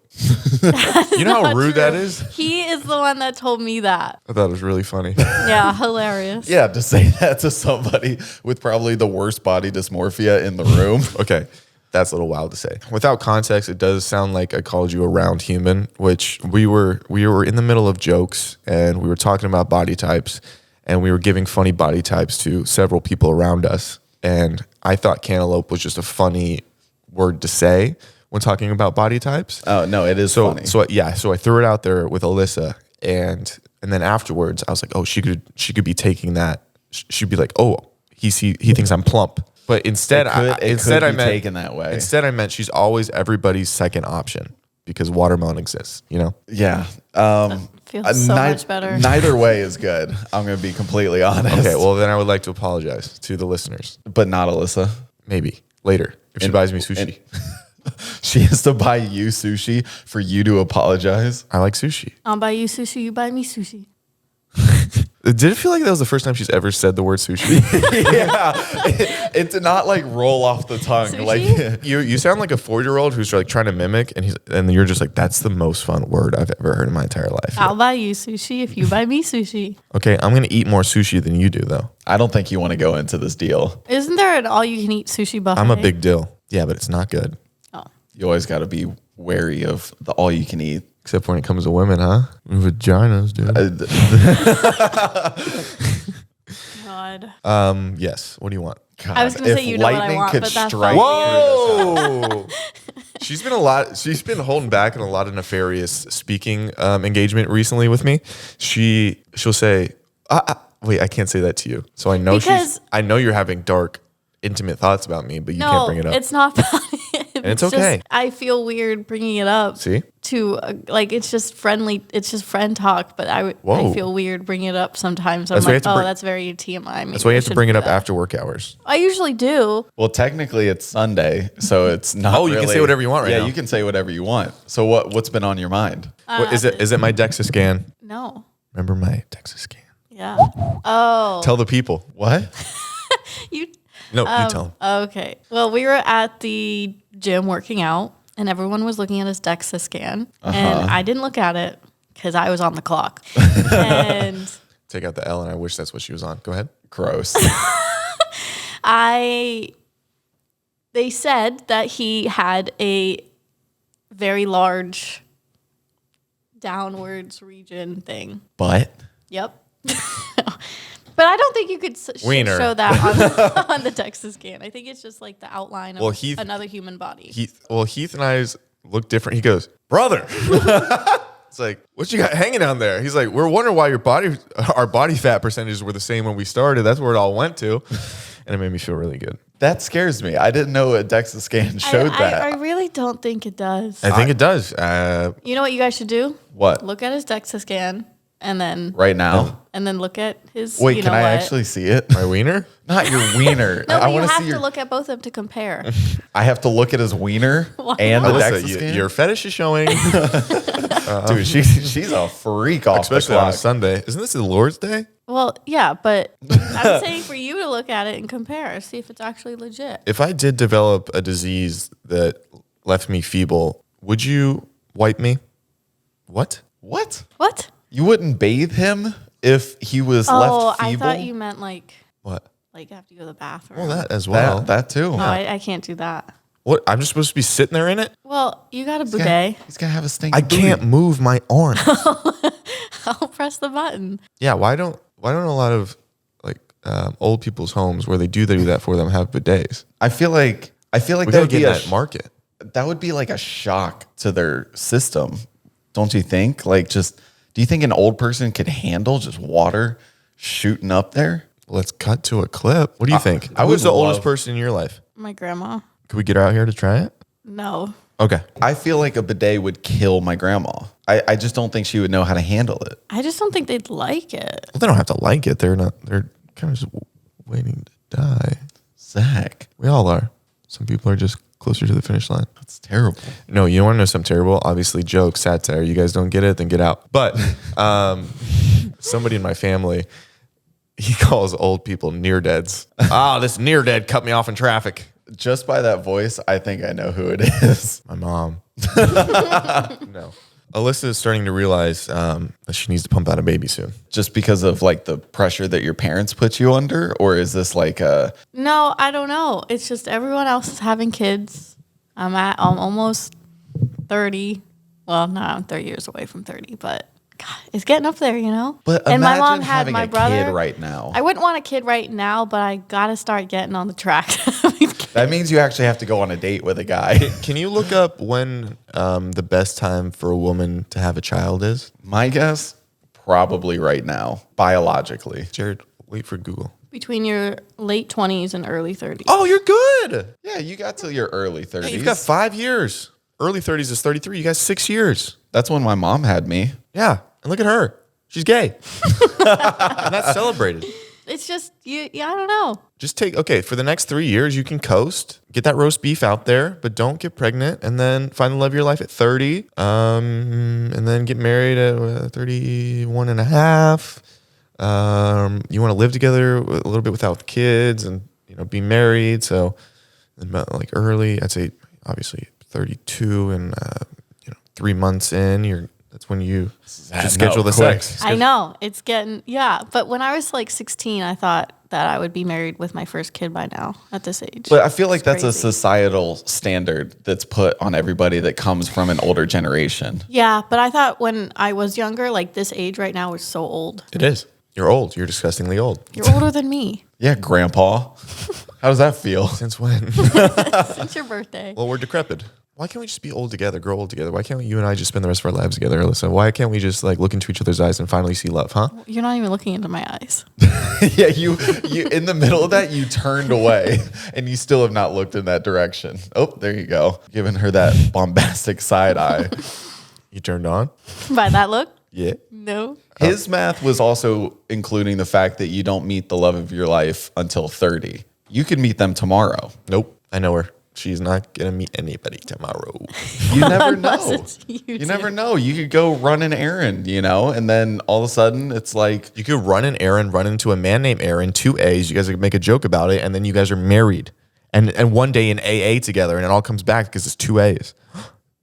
Speaker 2: You know how rude that is?
Speaker 5: He is the one that told me that.
Speaker 2: I thought it was really funny.
Speaker 5: Yeah, hilarious.
Speaker 3: Yeah, to say that to somebody with probably the worst body dysmorphia in the room.
Speaker 2: Okay. That's a little wild to say. Without context, it does sound like I called you a round human, which we were in the middle of jokes and we were talking about body types and we were giving funny body types to several people around us. And I thought cantaloupe was just a funny word to say when talking about body types.
Speaker 3: Oh, no, it is funny.
Speaker 2: So I threw it out there with Alyssa and then afterwards I was like, oh, she could be taking that. She'd be like, oh, he thinks I'm plump. But instead, I meant
Speaker 3: taken that way.
Speaker 2: Instead, I meant she's always everybody's second option because watermelon exists. You know?
Speaker 3: Yeah.
Speaker 5: Feels so much better.
Speaker 3: Neither way is good. I'm going to be completely honest.
Speaker 2: Okay. Well, then I would like to apologize to the listeners.
Speaker 3: But not Alyssa.
Speaker 2: Maybe later if she buys me sushi.
Speaker 3: She has to buy you sushi for you to apologize.
Speaker 2: I like sushi.
Speaker 5: I'll buy you sushi. You buy me sushi.
Speaker 2: Did it feel like that was the first time she's ever said the word sushi?
Speaker 3: Yeah, it did not like roll off the tongue.
Speaker 5: Sushi?
Speaker 3: Like
Speaker 2: You sound like a 4-year-old who's like trying to mimic, and you're just like, that's the most fun word I've ever heard in my entire life.
Speaker 5: I'll buy you sushi if you buy me sushi.
Speaker 2: Okay, I'm gonna eat more sushi than you do, though.
Speaker 3: I don't think you want to go into this deal.
Speaker 5: Isn't there an all-you-can-eat sushi buffet?
Speaker 2: I'm a big deal. Yeah, but it's not good.
Speaker 5: Oh.
Speaker 3: You always got to be wary of the all you can eat.
Speaker 2: Except when it comes to women, huh? Vaginas, dude.
Speaker 5: God.
Speaker 2: Yes. What do you want?
Speaker 3: God,
Speaker 5: I was going to say
Speaker 3: if
Speaker 5: you know what I
Speaker 3: lightning
Speaker 5: want,
Speaker 3: could
Speaker 5: but that's
Speaker 3: strike
Speaker 5: fine.
Speaker 2: Whoa! She's been holding back in a lot of nefarious speaking engagement recently with me. She'll say, wait, I can't say that to you. So I know I know you're having dark, intimate thoughts about me, but you can't bring it up.
Speaker 5: It's not about it.
Speaker 2: And it's okay.
Speaker 5: Just, I feel weird bringing it up.
Speaker 2: See?
Speaker 5: To like, it's just friendly. It's just friend talk. But I feel weird bringing it up sometimes. I'm like, that's very TMI.
Speaker 2: That's why you have to bring it up after work hours.
Speaker 5: I usually do.
Speaker 3: Well, technically it's Sunday, so it's not.
Speaker 2: Oh, you can say whatever you want right now.
Speaker 3: Yeah, you can say whatever you want. So what's been on your mind?
Speaker 2: Is it my DEXA scan?
Speaker 5: No.
Speaker 2: Remember my DEXA scan?
Speaker 5: Yeah. Oh.
Speaker 2: Tell the people.
Speaker 3: What?
Speaker 5: You.
Speaker 2: No, you tell them.
Speaker 5: Okay. Well, we were at the gym working out, and everyone was looking at his DEXA scan, and I didn't look at it because I was on the clock. And
Speaker 2: take out the L, and I wish that's what she was on. Go ahead.
Speaker 3: Gross.
Speaker 5: They said that he had a very large downwards region thing.
Speaker 3: But
Speaker 5: Yep. But I don't think you could show that on the DEXA scan. I think it's just like the outline of another human body.
Speaker 2: Heath and I look different. He goes, brother. It's like, what you got hanging down there? He's like, we're wondering why our body fat percentages were the same when we started. That's where it all went to. And it made me feel really good.
Speaker 3: that scares me. I didn't know a DEXA scan showed that.
Speaker 5: I really don't think it does.
Speaker 2: I think it does.
Speaker 5: You know what you guys should do?
Speaker 3: What?
Speaker 5: Look at his DEXA scan and then
Speaker 3: Right now?
Speaker 5: look at his.
Speaker 3: Wait,
Speaker 5: you
Speaker 3: can
Speaker 5: know
Speaker 3: I
Speaker 5: what?
Speaker 3: actually see it?
Speaker 2: My wiener?
Speaker 3: Not your wiener.
Speaker 5: No,
Speaker 3: I
Speaker 5: but you
Speaker 3: want to
Speaker 5: have
Speaker 3: see
Speaker 5: to
Speaker 3: your.
Speaker 5: look at both of them to compare.
Speaker 3: I have to look at his wiener and the
Speaker 2: Alyssa,
Speaker 3: DEXA scan?
Speaker 2: your fetish is showing,
Speaker 3: Dude, she's a freak off
Speaker 2: especially
Speaker 3: the
Speaker 2: on a
Speaker 3: clock.
Speaker 2: Sunday. Isn't this the Lord's Day?
Speaker 5: Well, yeah, but I'm saying for you to look at it and compare, see if it's actually legit.
Speaker 2: If I did develop a disease that left me feeble, would you wipe me? What?
Speaker 3: What?
Speaker 5: What?
Speaker 3: You wouldn't bathe him if he was
Speaker 5: Oh,
Speaker 3: left
Speaker 5: I
Speaker 3: feeble?
Speaker 5: thought you meant like
Speaker 2: What?
Speaker 5: have to go to the bathroom.
Speaker 2: Well, that as well.
Speaker 3: that too.
Speaker 5: Oh, I can't do that.
Speaker 2: What? I'm just supposed to be sitting there in it?
Speaker 5: Well, you got a bidet.
Speaker 3: He's gonna have a stink.
Speaker 2: I can't move my arm.
Speaker 5: I'll press the button.
Speaker 2: Yeah, why don't a lot of like old people's homes where they do that for them have bidets?
Speaker 3: I feel like
Speaker 2: We
Speaker 3: that
Speaker 2: gotta
Speaker 3: would
Speaker 2: get
Speaker 3: be
Speaker 2: in
Speaker 3: a
Speaker 2: that market.
Speaker 3: that would be like a shock to their system, don't you think? Like, just do you think an old person could handle just water shooting up there?
Speaker 2: Let's cut to a clip. What do you think?
Speaker 3: I
Speaker 2: Who's
Speaker 3: would
Speaker 2: the oldest
Speaker 3: love-
Speaker 2: person in your life?
Speaker 5: My grandma.
Speaker 2: Could we get her out here to try it?
Speaker 5: No.
Speaker 2: Okay.
Speaker 3: I feel like a bidet would kill my grandma. I just don't think she would know how to handle it.
Speaker 5: I just don't think they'd like it.
Speaker 2: Well, they don't have to like it. They're kind of just waiting to die.
Speaker 3: Zach,
Speaker 2: We all are. Some people are just closer to the finish line.
Speaker 3: that's terrible.
Speaker 2: No, you want to know something terrible? Obviously, joke, satire. You guys don't get it, then get out. But somebody in my family, he calls old people near deads. This near dead cut me off in traffic.
Speaker 3: Just by that voice, I think I know who it is.
Speaker 2: My mom. No. Alyssa is starting to realize that she needs to pump out a baby soon.
Speaker 3: Just because of like the pressure that your parents put you under? Or is this like a,
Speaker 5: No, I don't know. It's just everyone else is having kids. I'm almost 30. Well, no, I'm 30 years away from 30, but God, it's getting up there, you know?
Speaker 3: but
Speaker 5: and my
Speaker 3: imagine
Speaker 5: mom had
Speaker 3: having
Speaker 5: my
Speaker 3: a
Speaker 5: brother.
Speaker 3: kid right now.
Speaker 5: I wouldn't want a kid right now, but I got to start getting on the track.
Speaker 3: That means you actually have to go on a date with a guy.
Speaker 2: Can you look up when the best time for a woman to have a child is?
Speaker 3: My guess, probably right now, biologically.
Speaker 2: Jared, wait for Google.
Speaker 5: Between your late 20s and early 30s.
Speaker 2: Oh, you're good.
Speaker 3: Yeah, you got till your early 30s.
Speaker 2: Hey, you've got 5 years. Early 30s is 33. You got 6 years.
Speaker 3: That's when my mom had me.
Speaker 2: Yeah. And look at her. She's gay. And that's celebrated.
Speaker 5: It's just, I don't know.
Speaker 2: Just for the next 3 years, you can coast, get that roast beef out there, but don't get pregnant, and then find the love of your life at 30, and then get married at 31 and a half. You want to live together a little bit without kids and, be married. So like early, I'd say obviously 32 and, 3 months in, that's when you just schedule the
Speaker 3: quick.
Speaker 2: sex.
Speaker 5: I know. It's getting, But when I was like 16, I thought that I would be married with my first kid by now at this age.
Speaker 3: But I feel like that's a
Speaker 5: crazy.
Speaker 3: societal standard that's put on everybody that comes from an older generation.
Speaker 5: Yeah, but I thought when I was younger, like this age right now is so old.
Speaker 2: It is. You're old. You're disgustingly old.
Speaker 5: You're older than me.
Speaker 3: Yeah, grandpa. How does that feel?
Speaker 2: Since when?
Speaker 5: Since your birthday.
Speaker 2: Well, we're decrepit. Why can't we just be old together, grow old together? Why can't you and I just spend the rest of our lives together, Alyssa? Why can't we just like look into each other's eyes and finally see love, huh?
Speaker 5: You're not even looking into my eyes.
Speaker 3: Yeah, you in the middle of that, you turned away and you still have not looked in that direction. Oh, there you go. Giving her that bombastic side eye.
Speaker 2: You turned on?
Speaker 5: By that look?
Speaker 2: Yeah.
Speaker 5: No.
Speaker 3: His math was also including the fact that you don't meet the love of your life until 30. You could meet them tomorrow.
Speaker 2: Nope. I know her. She's not going to meet anybody tomorrow.
Speaker 3: You never
Speaker 5: Unless
Speaker 3: know.
Speaker 5: it's you
Speaker 3: never
Speaker 5: two.
Speaker 3: know. You could go run an errand, and then all of a sudden it's like,
Speaker 2: You could run an errand, run into a man named Aaron, 2 A's. You guys could make a joke about it, and then you guys are married. And one day in AA together, and it all comes back because it's 2 A's.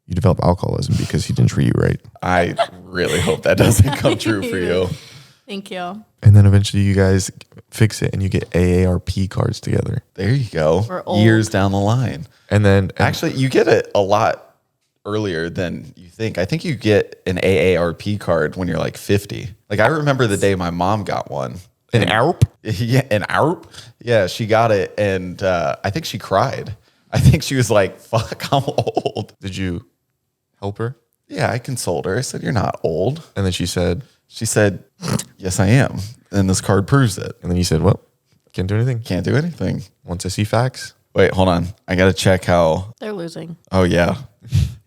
Speaker 2: You develop alcoholism because he didn't treat you right.
Speaker 3: I really hope that doesn't come true for you.
Speaker 5: Thank you.
Speaker 2: And then eventually you guys fix it and you get AARP cards together.
Speaker 3: There you go.
Speaker 5: We're old.
Speaker 3: Years down the line.
Speaker 2: And then
Speaker 3: Actually, you get it a lot earlier than you think. I think you get an AARP card when you're like 50. Like I remember the day my mom got one.
Speaker 2: an AARP.
Speaker 3: Yeah, an AARP. Yeah, she got it, and I think she cried. I think she was like, "Fuck, I'm old."
Speaker 2: Did you help her?
Speaker 3: Yeah, I consoled her. I said, "You're not old."
Speaker 2: And then she said,
Speaker 3: She said, "Yes, I am," and this card proves it.
Speaker 2: and then you said, well, can't do anything.
Speaker 3: Can't do anything.
Speaker 2: Once I see facts.
Speaker 3: Wait, hold on. I got to check how.
Speaker 5: They're losing.
Speaker 3: Oh, yeah.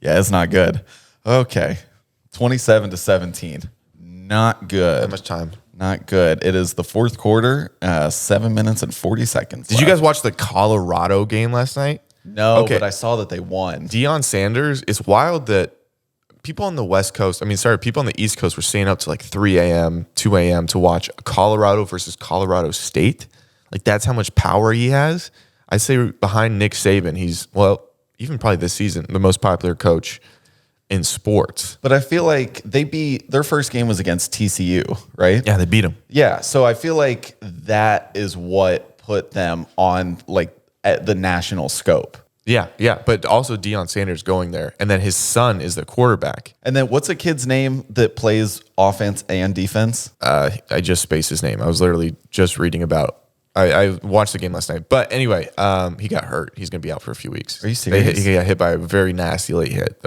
Speaker 3: Yeah, it's not good. Okay. 27-17. Not good.
Speaker 2: How much time?
Speaker 3: Not good. It is the fourth quarter, 7 minutes and 40 seconds.
Speaker 2: Did you guys watch the Colorado game last night?
Speaker 3: No, but I saw that they won.
Speaker 2: Deion Sanders, it's wild that people on the West Coast, people on the East Coast were staying up to like 3 a.m., 2 a.m. to watch Colorado versus Colorado State. Like, that's how much power he has. I say behind Nick Saban, he's, well, even probably this season, the most popular coach in sports.
Speaker 3: But I feel like their first game was against TCU, right?
Speaker 2: Yeah, they beat him.
Speaker 3: Yeah. So I feel like that is what put them on like at the national scope.
Speaker 2: Yeah. But also Deion Sanders going there. And then his son is the quarterback.
Speaker 3: And then what's a kid's name that plays offense and defense?
Speaker 2: I just spaced his name. I was literally just reading about. I watched the game last night. But anyway, he got hurt. He's going to be out for a few weeks.
Speaker 3: Are you serious?
Speaker 2: He got hit by a very nasty late hit.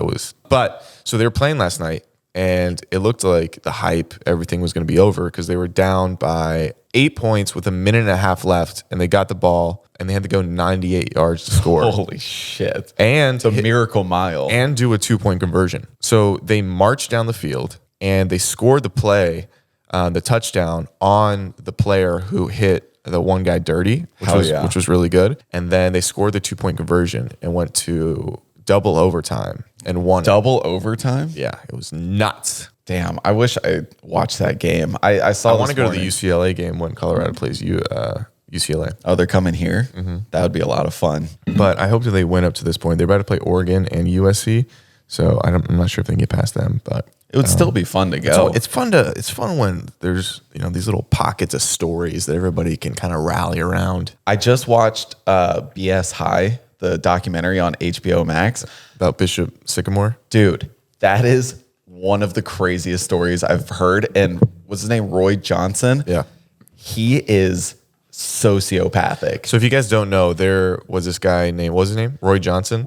Speaker 2: So they were playing last night, and it looked like the hype, everything was going to be over because they were down by 8 points with a minute and a half left, and they got the ball, and they had to go 98 yards to score.
Speaker 3: Holy shit.
Speaker 2: And
Speaker 3: it's a miracle mile.
Speaker 2: And do a 2-point conversion. So they marched down the field, and they scored the play, the touchdown on the player who hit the one guy dirty, which was really good. And then they scored the 2-point conversion and went to double overtime and won.
Speaker 3: Double overtime?
Speaker 2: Yeah, it was nuts.
Speaker 3: Damn, I wish I watched that game. I saw.
Speaker 2: I want to go to the UCLA game when Colorado plays UCLA.
Speaker 3: Oh, they're coming here? Mm-hmm. That would be a lot of fun.
Speaker 2: But I hope that they win up to this point. They're about to play Oregon and USC, so I'm not sure if they can get past them, but
Speaker 3: it would still be fun to go.
Speaker 2: It's fun when there's these little pockets of stories that everybody can kind of rally around.
Speaker 3: I just watched BS High, the documentary on HBO Max
Speaker 2: about Bishop Sycamore.
Speaker 3: Dude, that is one of the craziest stories I've heard. And what's his name? Roy Johnson.
Speaker 2: Yeah,
Speaker 3: he is sociopathic.
Speaker 2: So if you guys don't know, there was this guy named, what's his name? Roy Johnson.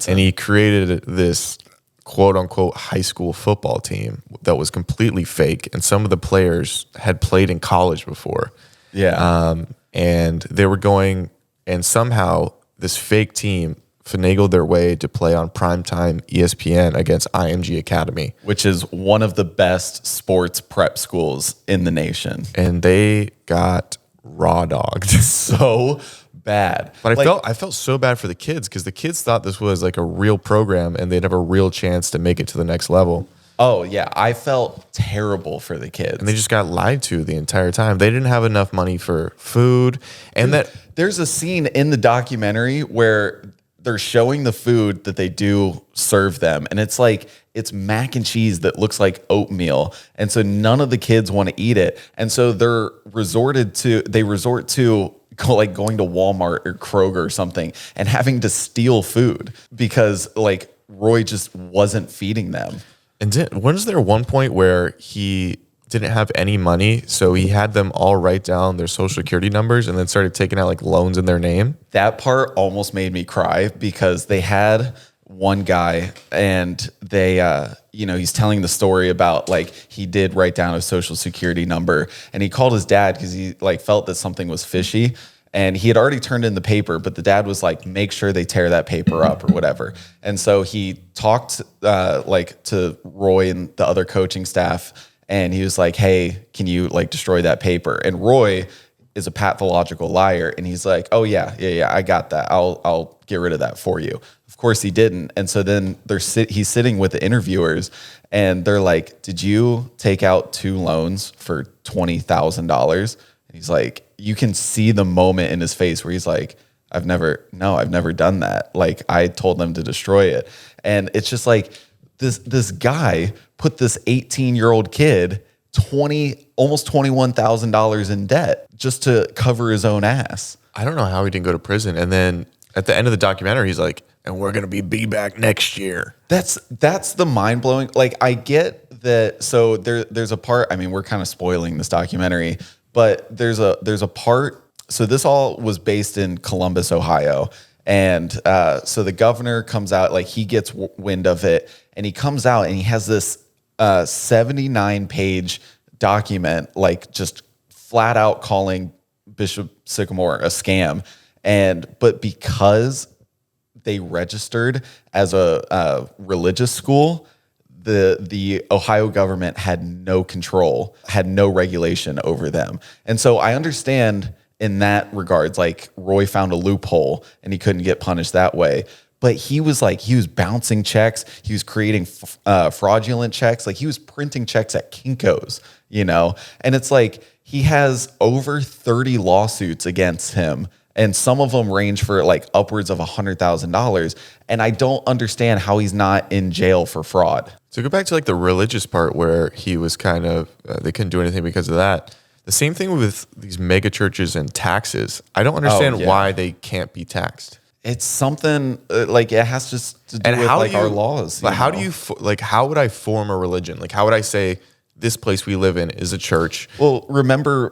Speaker 3: And
Speaker 2: he created this quote unquote high school football team that was completely fake. And some of the players had played in college before.
Speaker 3: Yeah.
Speaker 2: And they were going, and somehow this fake team finagled their way to play on primetime ESPN against IMG Academy,
Speaker 3: which is one of the best sports prep schools in the nation.
Speaker 2: And they got raw dogged
Speaker 3: so bad.
Speaker 2: But I felt so bad for the kids because the kids thought this was like a real program and they'd have a real chance to make it to the next level.
Speaker 3: Oh yeah, I felt terrible for the kids.
Speaker 2: And they just got lied to the entire time. They didn't have enough money for food. And
Speaker 3: there's a scene in the documentary where they're showing the food that they do serve them. And it's like, it's mac and cheese that looks like oatmeal. And so none of the kids want to eat it. And so they resort to going to Walmart or Kroger or something and having to steal food because like Roy just wasn't feeding them.
Speaker 2: And was there one point where he didn't have any money, so he had them all write down their social security numbers and then started taking out like loans in their name?
Speaker 3: That part almost made me cry because they had one guy and they, he's telling the story about like he did write down a social security number and he called his dad because he like felt that something was fishy. And he had already turned in the paper, but the dad was like, make sure they tear that paper up or whatever. And so he talked to Roy and the other coaching staff. And he was like, hey, can you like destroy that paper? And Roy is a pathological liar. And he's like, oh yeah, I got that. I'll get rid of that for you. Of course he didn't. And so then he's sitting with the interviewers and they're like, did you take out 2 loans for $20,000? And he's like, you can see the moment in his face where he's like, I've never done that. Like I told them to destroy it. And it's just like this guy put this 18-year-old kid almost $21,000 in debt just to cover his own ass.
Speaker 2: I don't know how he didn't go to prison. And then at the end of the documentary, he's like, and we're going to be back next year.
Speaker 3: That's the mind blowing. Like I get that. So there's a part, I mean, we're kind of spoiling this documentary, but there's a part. So this all was based in Columbus, Ohio. And so the governor comes out, like he gets wind of it and he comes out and he has this 79-page document, like just flat out calling Bishop Sycamore a scam. But because they registered as a religious school, the Ohio government had no control, had no regulation over them. And so I understand in that regards, like Roy found a loophole and he couldn't get punished that way. But he was bouncing checks. He was creating fraudulent checks. Like he was printing checks at Kinko's, and it's like he has over 30 lawsuits against him. And some of them range for like upwards of $100,000. And I don't understand how he's not in jail for fraud.
Speaker 2: So go back to like the religious part where he was kind of, they couldn't do anything because of that. The same thing with these mega churches and taxes. I don't understand why they can't be taxed.
Speaker 3: It's something like it has just to do with our laws.
Speaker 2: But how do you, how would I form a religion? Like, how would I say this place we live in is a church?
Speaker 3: Well, remember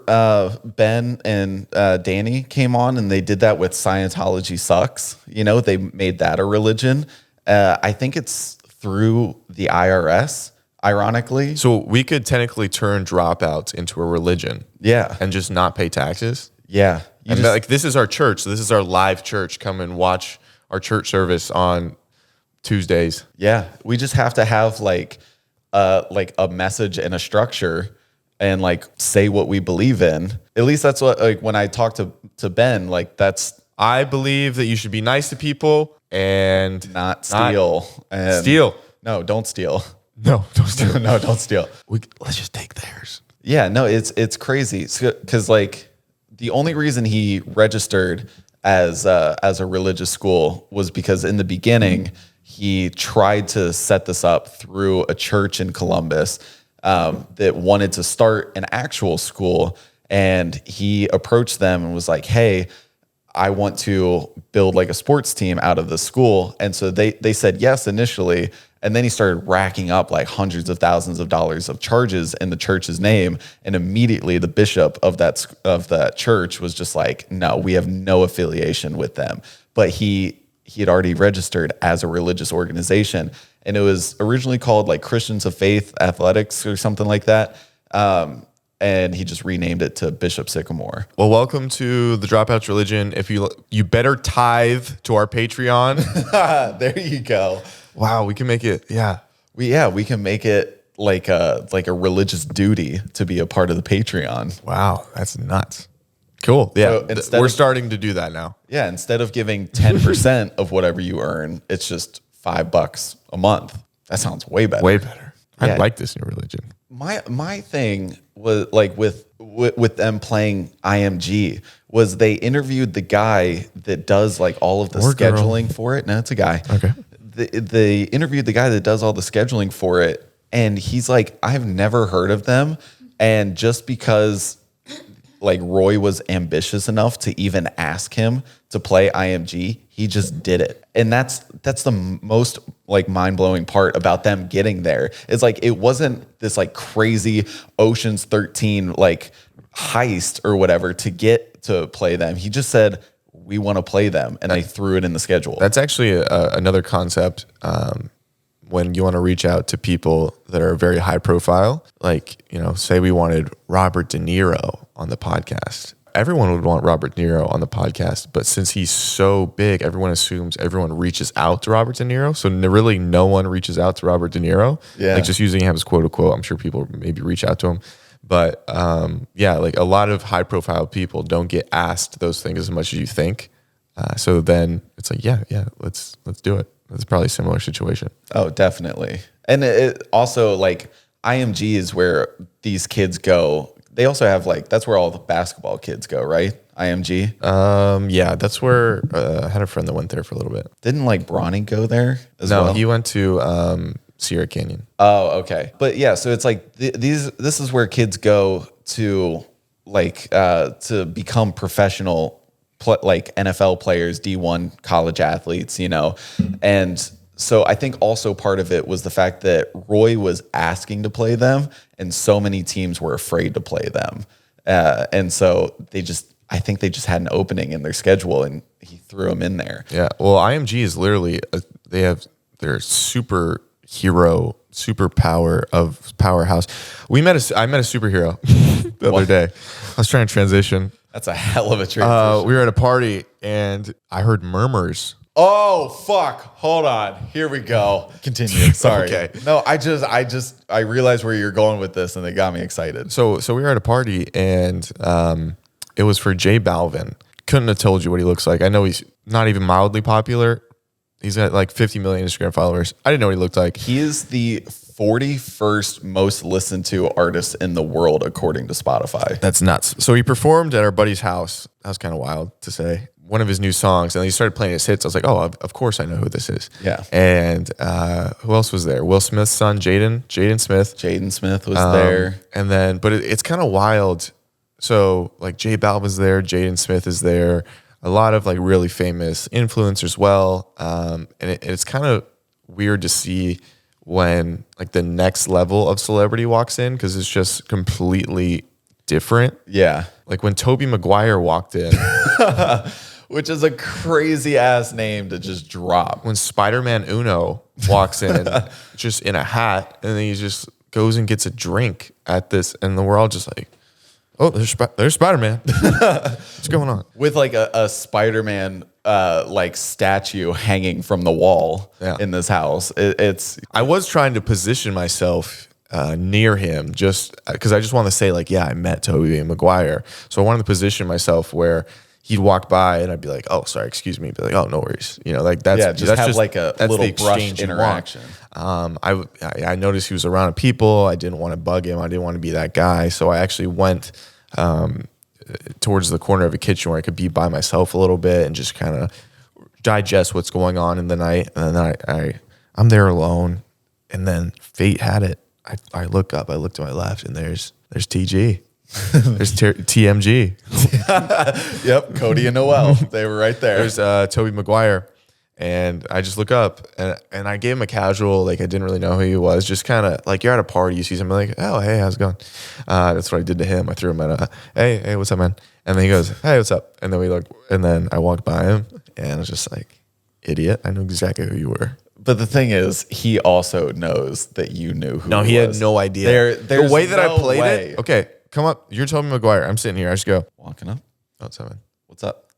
Speaker 3: Ben and Danny came on and they did that with Scientology Sucks. They made that a religion. I think it's through the IRS, ironically.
Speaker 2: So we could technically turn Dropouts into a religion.
Speaker 3: Yeah.
Speaker 2: And just not pay taxes.
Speaker 3: Yeah.
Speaker 2: This is our church. So this is our live church. Come and watch our church service on Tuesdays.
Speaker 3: Yeah. We just have to have like a message and a structure and like say what we believe in. At least that's what, like when I talk to Ben, like
Speaker 2: I believe that you should be nice to people and
Speaker 3: not steal.
Speaker 2: Steal.
Speaker 3: No, don't steal.
Speaker 2: No, don't steal.
Speaker 3: No, don't steal.
Speaker 2: Let's just take theirs.
Speaker 3: Yeah, no, it's crazy because like the only reason he registered as a religious school was because in the beginning he tried to set this up through a church in Columbus that wanted to start an actual school, and he approached them and was like, "Hey, I want to build like a sports team out of the school." And so they said yes initially. And then he started racking up like hundreds of thousands of dollars of charges in the church's name. And immediately the bishop of that church was just like, "No, we have no affiliation with them." But he had already registered as a religious organization. And it was originally called like Christians of Faith Athletics or something like that. And he just renamed it to Bishop Sycamore.
Speaker 2: Well, welcome to the Dropouts religion. If you better tithe to our Patreon.
Speaker 3: There you go.
Speaker 2: Wow, we can make it. Yeah,
Speaker 3: we can make it like a religious duty to be a part of the Patreon.
Speaker 2: Wow, that's nuts. Cool. Yeah,
Speaker 3: So
Speaker 2: we're starting to do that now.
Speaker 3: Yeah, instead of giving 10% of whatever you earn, it's just $5 a month. That sounds way better.
Speaker 2: Way better.
Speaker 3: Yeah.
Speaker 2: I like this new religion.
Speaker 3: My thing was like with them playing IMG was they interviewed the guy that does like all of the scheduling for it. No, it's a guy.
Speaker 2: Okay.
Speaker 3: They interviewed the guy that does all the scheduling for it, and he's like, "I've never heard of them." And just because like Roy was ambitious enough to even ask him to play IMG, he just did it. And that's the most like mind-blowing part about them getting there. It's like it wasn't this like crazy Ocean's 13 like heist or whatever to get to play them. He just said, "We want to play them," and they threw it in the schedule.
Speaker 2: That's actually another concept when you want to reach out to people that are very high profile. Like, say we wanted Robert De Niro on the podcast. Everyone would want Robert De Niro on the podcast, but since he's so big, everyone assumes everyone reaches out to Robert De Niro. So really no one reaches out to Robert De Niro.
Speaker 3: Yeah.
Speaker 2: Like just using him as quote unquote, I'm sure people maybe reach out to him. But like a lot of high profile people don't get asked those things as much as you think. So then it's like, yeah, let's do it. It's probably a similar situation.
Speaker 3: Oh, definitely. And it also like IMG is where these kids go. They also have like, that's where all the basketball kids go, right? IMG.
Speaker 2: Yeah, that's where I had a friend that went there for a little bit.
Speaker 3: Didn't like Bronny go there as well?
Speaker 2: No, he went to Sierra Canyon.
Speaker 3: Oh, okay. But yeah, so it's like this is where kids go to like to become professional like NFL players, D1 college athletes, and so I think also part of it was the fact that Roy was asking to play them, and so many teams were afraid to play them, and so I think they just had an opening in their schedule, and he threw them in there.
Speaker 2: Yeah, well, IMG is literally they have their superhero powerhouse. I met a superhero the other day. I was trying to transition.
Speaker 3: That's a hell of a transition.
Speaker 2: We were at a party and I heard murmurs
Speaker 3: Oh, fuck. Hold on. Here we go. Continue. Sorry.
Speaker 2: Okay.
Speaker 3: No, I realized where you're going with this and it got me excited.
Speaker 2: So we were at a party and it was for J Balvin. Couldn't have told you what he looks like. I know he's not even mildly popular. He's got like 50 million Instagram followers. I didn't know what he looked like.
Speaker 3: He is the 41st most listened to artist in the world, according to Spotify.
Speaker 2: That's nuts. So he performed at our buddy's house. That was kind of wild to say. One of his new songs, and he started playing his hits. I was like, oh, of course I know who this is.
Speaker 3: Yeah.
Speaker 2: And who else was there? Will Smith's son, Jaden Smith.
Speaker 3: Jaden Smith was there.
Speaker 2: And then, but it's kind of wild. So like J Balvin's there, Jaden Smith is there. A lot of like really famous influencers as well. And it's kind of weird to see when like the next level of celebrity walks in because it's just completely different.
Speaker 3: Yeah.
Speaker 2: Like when Tobey Maguire walked in.
Speaker 3: Which is a crazy ass name to just drop.
Speaker 2: When Spider-Man Uno walks in just in a hat and then he just goes and gets a drink at this and then we're all just like, oh, there's Spider-Man. What's going on?
Speaker 3: With like a Spider-Man like statue hanging from the wall in this house.
Speaker 2: I was trying to position myself near him just because I just want to say like, yeah, I met Tobey Maguire. So I wanted to position myself where he'd walk by and I'd be like, oh, sorry, excuse me. Be like, oh, no worries. You know, like that's
Speaker 3: have like a little brush interaction.
Speaker 2: I noticed he was around people. I didn't want to bug him. I didn't want to be that guy. So I actually went towards the corner of a kitchen where I could be by myself a little bit and just kind of digest what's going on in the night. And then I'm there alone. And then fate had it. I look up, I look to my left, and there's TG. There's TMG.
Speaker 3: Yep, Cody and Noel. They were right there.
Speaker 2: There's Tobey Maguire. And I just look up and I gave him a casual, like I didn't really know who he was. Just kind of like you're at a party, you see somebody like, oh, hey, how's it going? That's what I did to him. I threw him at hey, what's up, man? And then he goes, hey, what's up? And then and then I walked by him and I was just like, idiot. I knew exactly who you were.
Speaker 3: But the thing is, he also knows that you knew who he
Speaker 2: had
Speaker 3: was.
Speaker 2: no idea.
Speaker 3: There's
Speaker 2: the way that
Speaker 3: no
Speaker 2: I played
Speaker 3: way.
Speaker 2: it. Okay, come up. You're Tobey Maguire. I'm sitting here. I just go,
Speaker 3: Walking up.
Speaker 2: oh, what's up, man?
Speaker 3: What's up?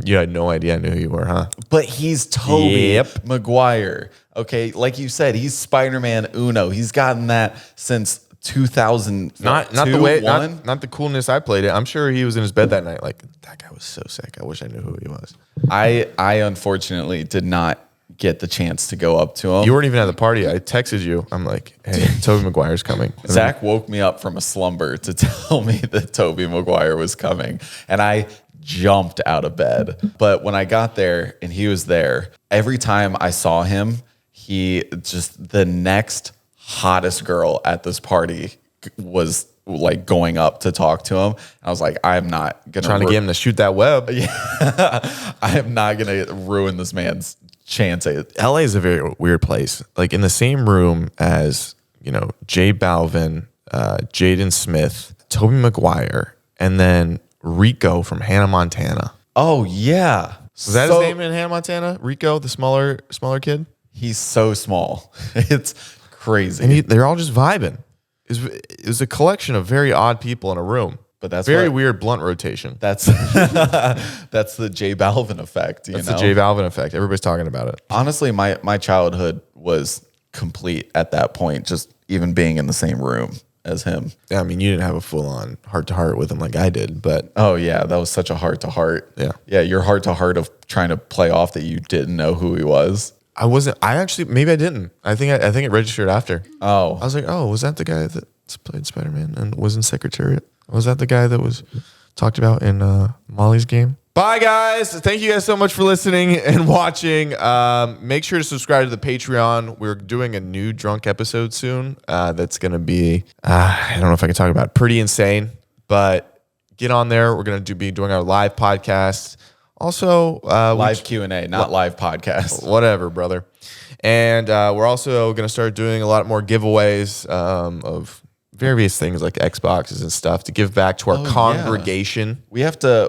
Speaker 2: You had no idea I knew who you were, huh?
Speaker 3: But he's Tobey Maguire. Okay, like you said, he's Spider-Man Uno. He's gotten that since 2000.
Speaker 2: Not the way, not the coolness I played it. I'm sure he was in his bed that night. Like that guy was so sick. I wish I knew who he was.
Speaker 3: I unfortunately did not get the chance to go up to him.
Speaker 2: You weren't even at the party. I texted you. I'm like, hey, Tobey Maguire's coming. And
Speaker 3: Zach woke me up from a slumber to tell me that Tobey Maguire was coming, and I jumped out of bed. But when I got there and he was there, every time I saw him, he just the next hottest girl at this party was like going up to talk to him. I was like, I'm not gonna
Speaker 2: trying to get him to shoot that web.
Speaker 3: Yeah, I am not gonna ruin this man's chance.
Speaker 2: LA is a very weird place. Like in the same room as J Balvin, Jaden Smith, Tobey Maguire, and then Rico from Hannah Montana.
Speaker 3: Oh yeah,
Speaker 2: was that his name in Hannah Montana? Rico, the smaller kid.
Speaker 3: He's so small. It's crazy.
Speaker 2: And they're all just vibing. It was a collection of very odd people in a room.
Speaker 3: But that's
Speaker 2: very weird blunt rotation.
Speaker 3: That's the J Balvin effect.
Speaker 2: That's the J Balvin effect. Everybody's talking about it.
Speaker 3: Honestly, my childhood was complete at that point. Just even being in the same room as him.
Speaker 2: Yeah, I mean, you didn't have a full on heart to heart with him like I did, but
Speaker 3: oh yeah, that was such a heart to heart. Yeah, your heart to heart of trying to play off that you didn't know who he was.
Speaker 2: I wasn't. I actually maybe I didn't. I think it registered after.
Speaker 3: Oh,
Speaker 2: I was like, oh, was that the guy that played Spider-Man and was in Secretariat? Was that the guy that was talked about in Molly's Game? Bye, guys. Thank you guys so much for listening and watching. Make sure to subscribe to the Patreon. We're doing a new drunk episode soon. That's going to be, I don't know if I can talk about it, pretty insane, but get on there. We're going to be doing our live podcast. Also,
Speaker 3: live Q&A, not live podcast.
Speaker 2: Whatever, brother. And we're also going to start doing a lot more giveaways of various things like Xboxes and stuff to give back to our congregation.
Speaker 3: Yeah. We have to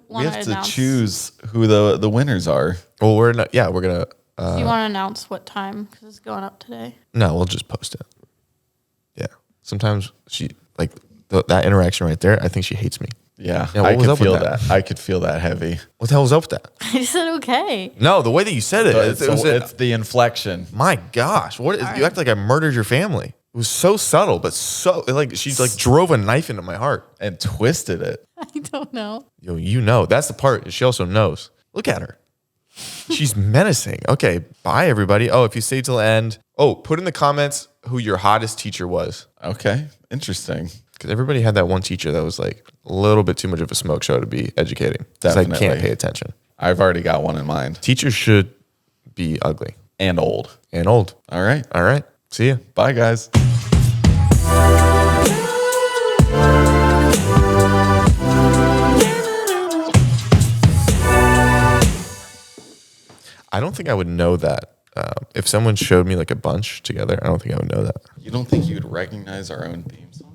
Speaker 3: we have to choose who the winners are.
Speaker 2: Well, we're gonna
Speaker 5: do you want to announce what time? Because it's going up today.
Speaker 2: No, we'll just post it. Yeah. Sometimes she like that interaction right there. I think she hates me.
Speaker 3: Yeah,
Speaker 2: Yeah, what
Speaker 3: I
Speaker 2: was
Speaker 3: could
Speaker 2: up with
Speaker 3: feel
Speaker 2: that?
Speaker 3: that. I could feel that heavy.
Speaker 2: What the hell was up with that?
Speaker 5: I just said okay.
Speaker 2: No, the way that you said it.
Speaker 3: It's the inflection.
Speaker 2: My gosh, you act like I murdered your family. It was so subtle, but so like she like drove a knife into my heart.
Speaker 3: And twisted it.
Speaker 5: I don't know.
Speaker 2: Yo, you know that's the part. She also knows. Look at her. She's menacing. Okay, bye everybody. Oh, if you stay till the end. Oh, put in the comments who your hottest teacher was.
Speaker 3: Okay, interesting.
Speaker 2: Because everybody had that one teacher that was like a little bit too much of a smoke show to be educating. Because I can't
Speaker 3: Definitely.
Speaker 2: pay attention.
Speaker 3: I've already got one in mind.
Speaker 2: Teachers should be ugly
Speaker 3: And old.
Speaker 2: and old.
Speaker 3: All right.
Speaker 2: All right. See ya.
Speaker 3: Bye, guys.
Speaker 2: I don't think I would know that. If someone showed me like a bunch together, I don't think I would know that.
Speaker 3: You don't think you would recognize our own theme song?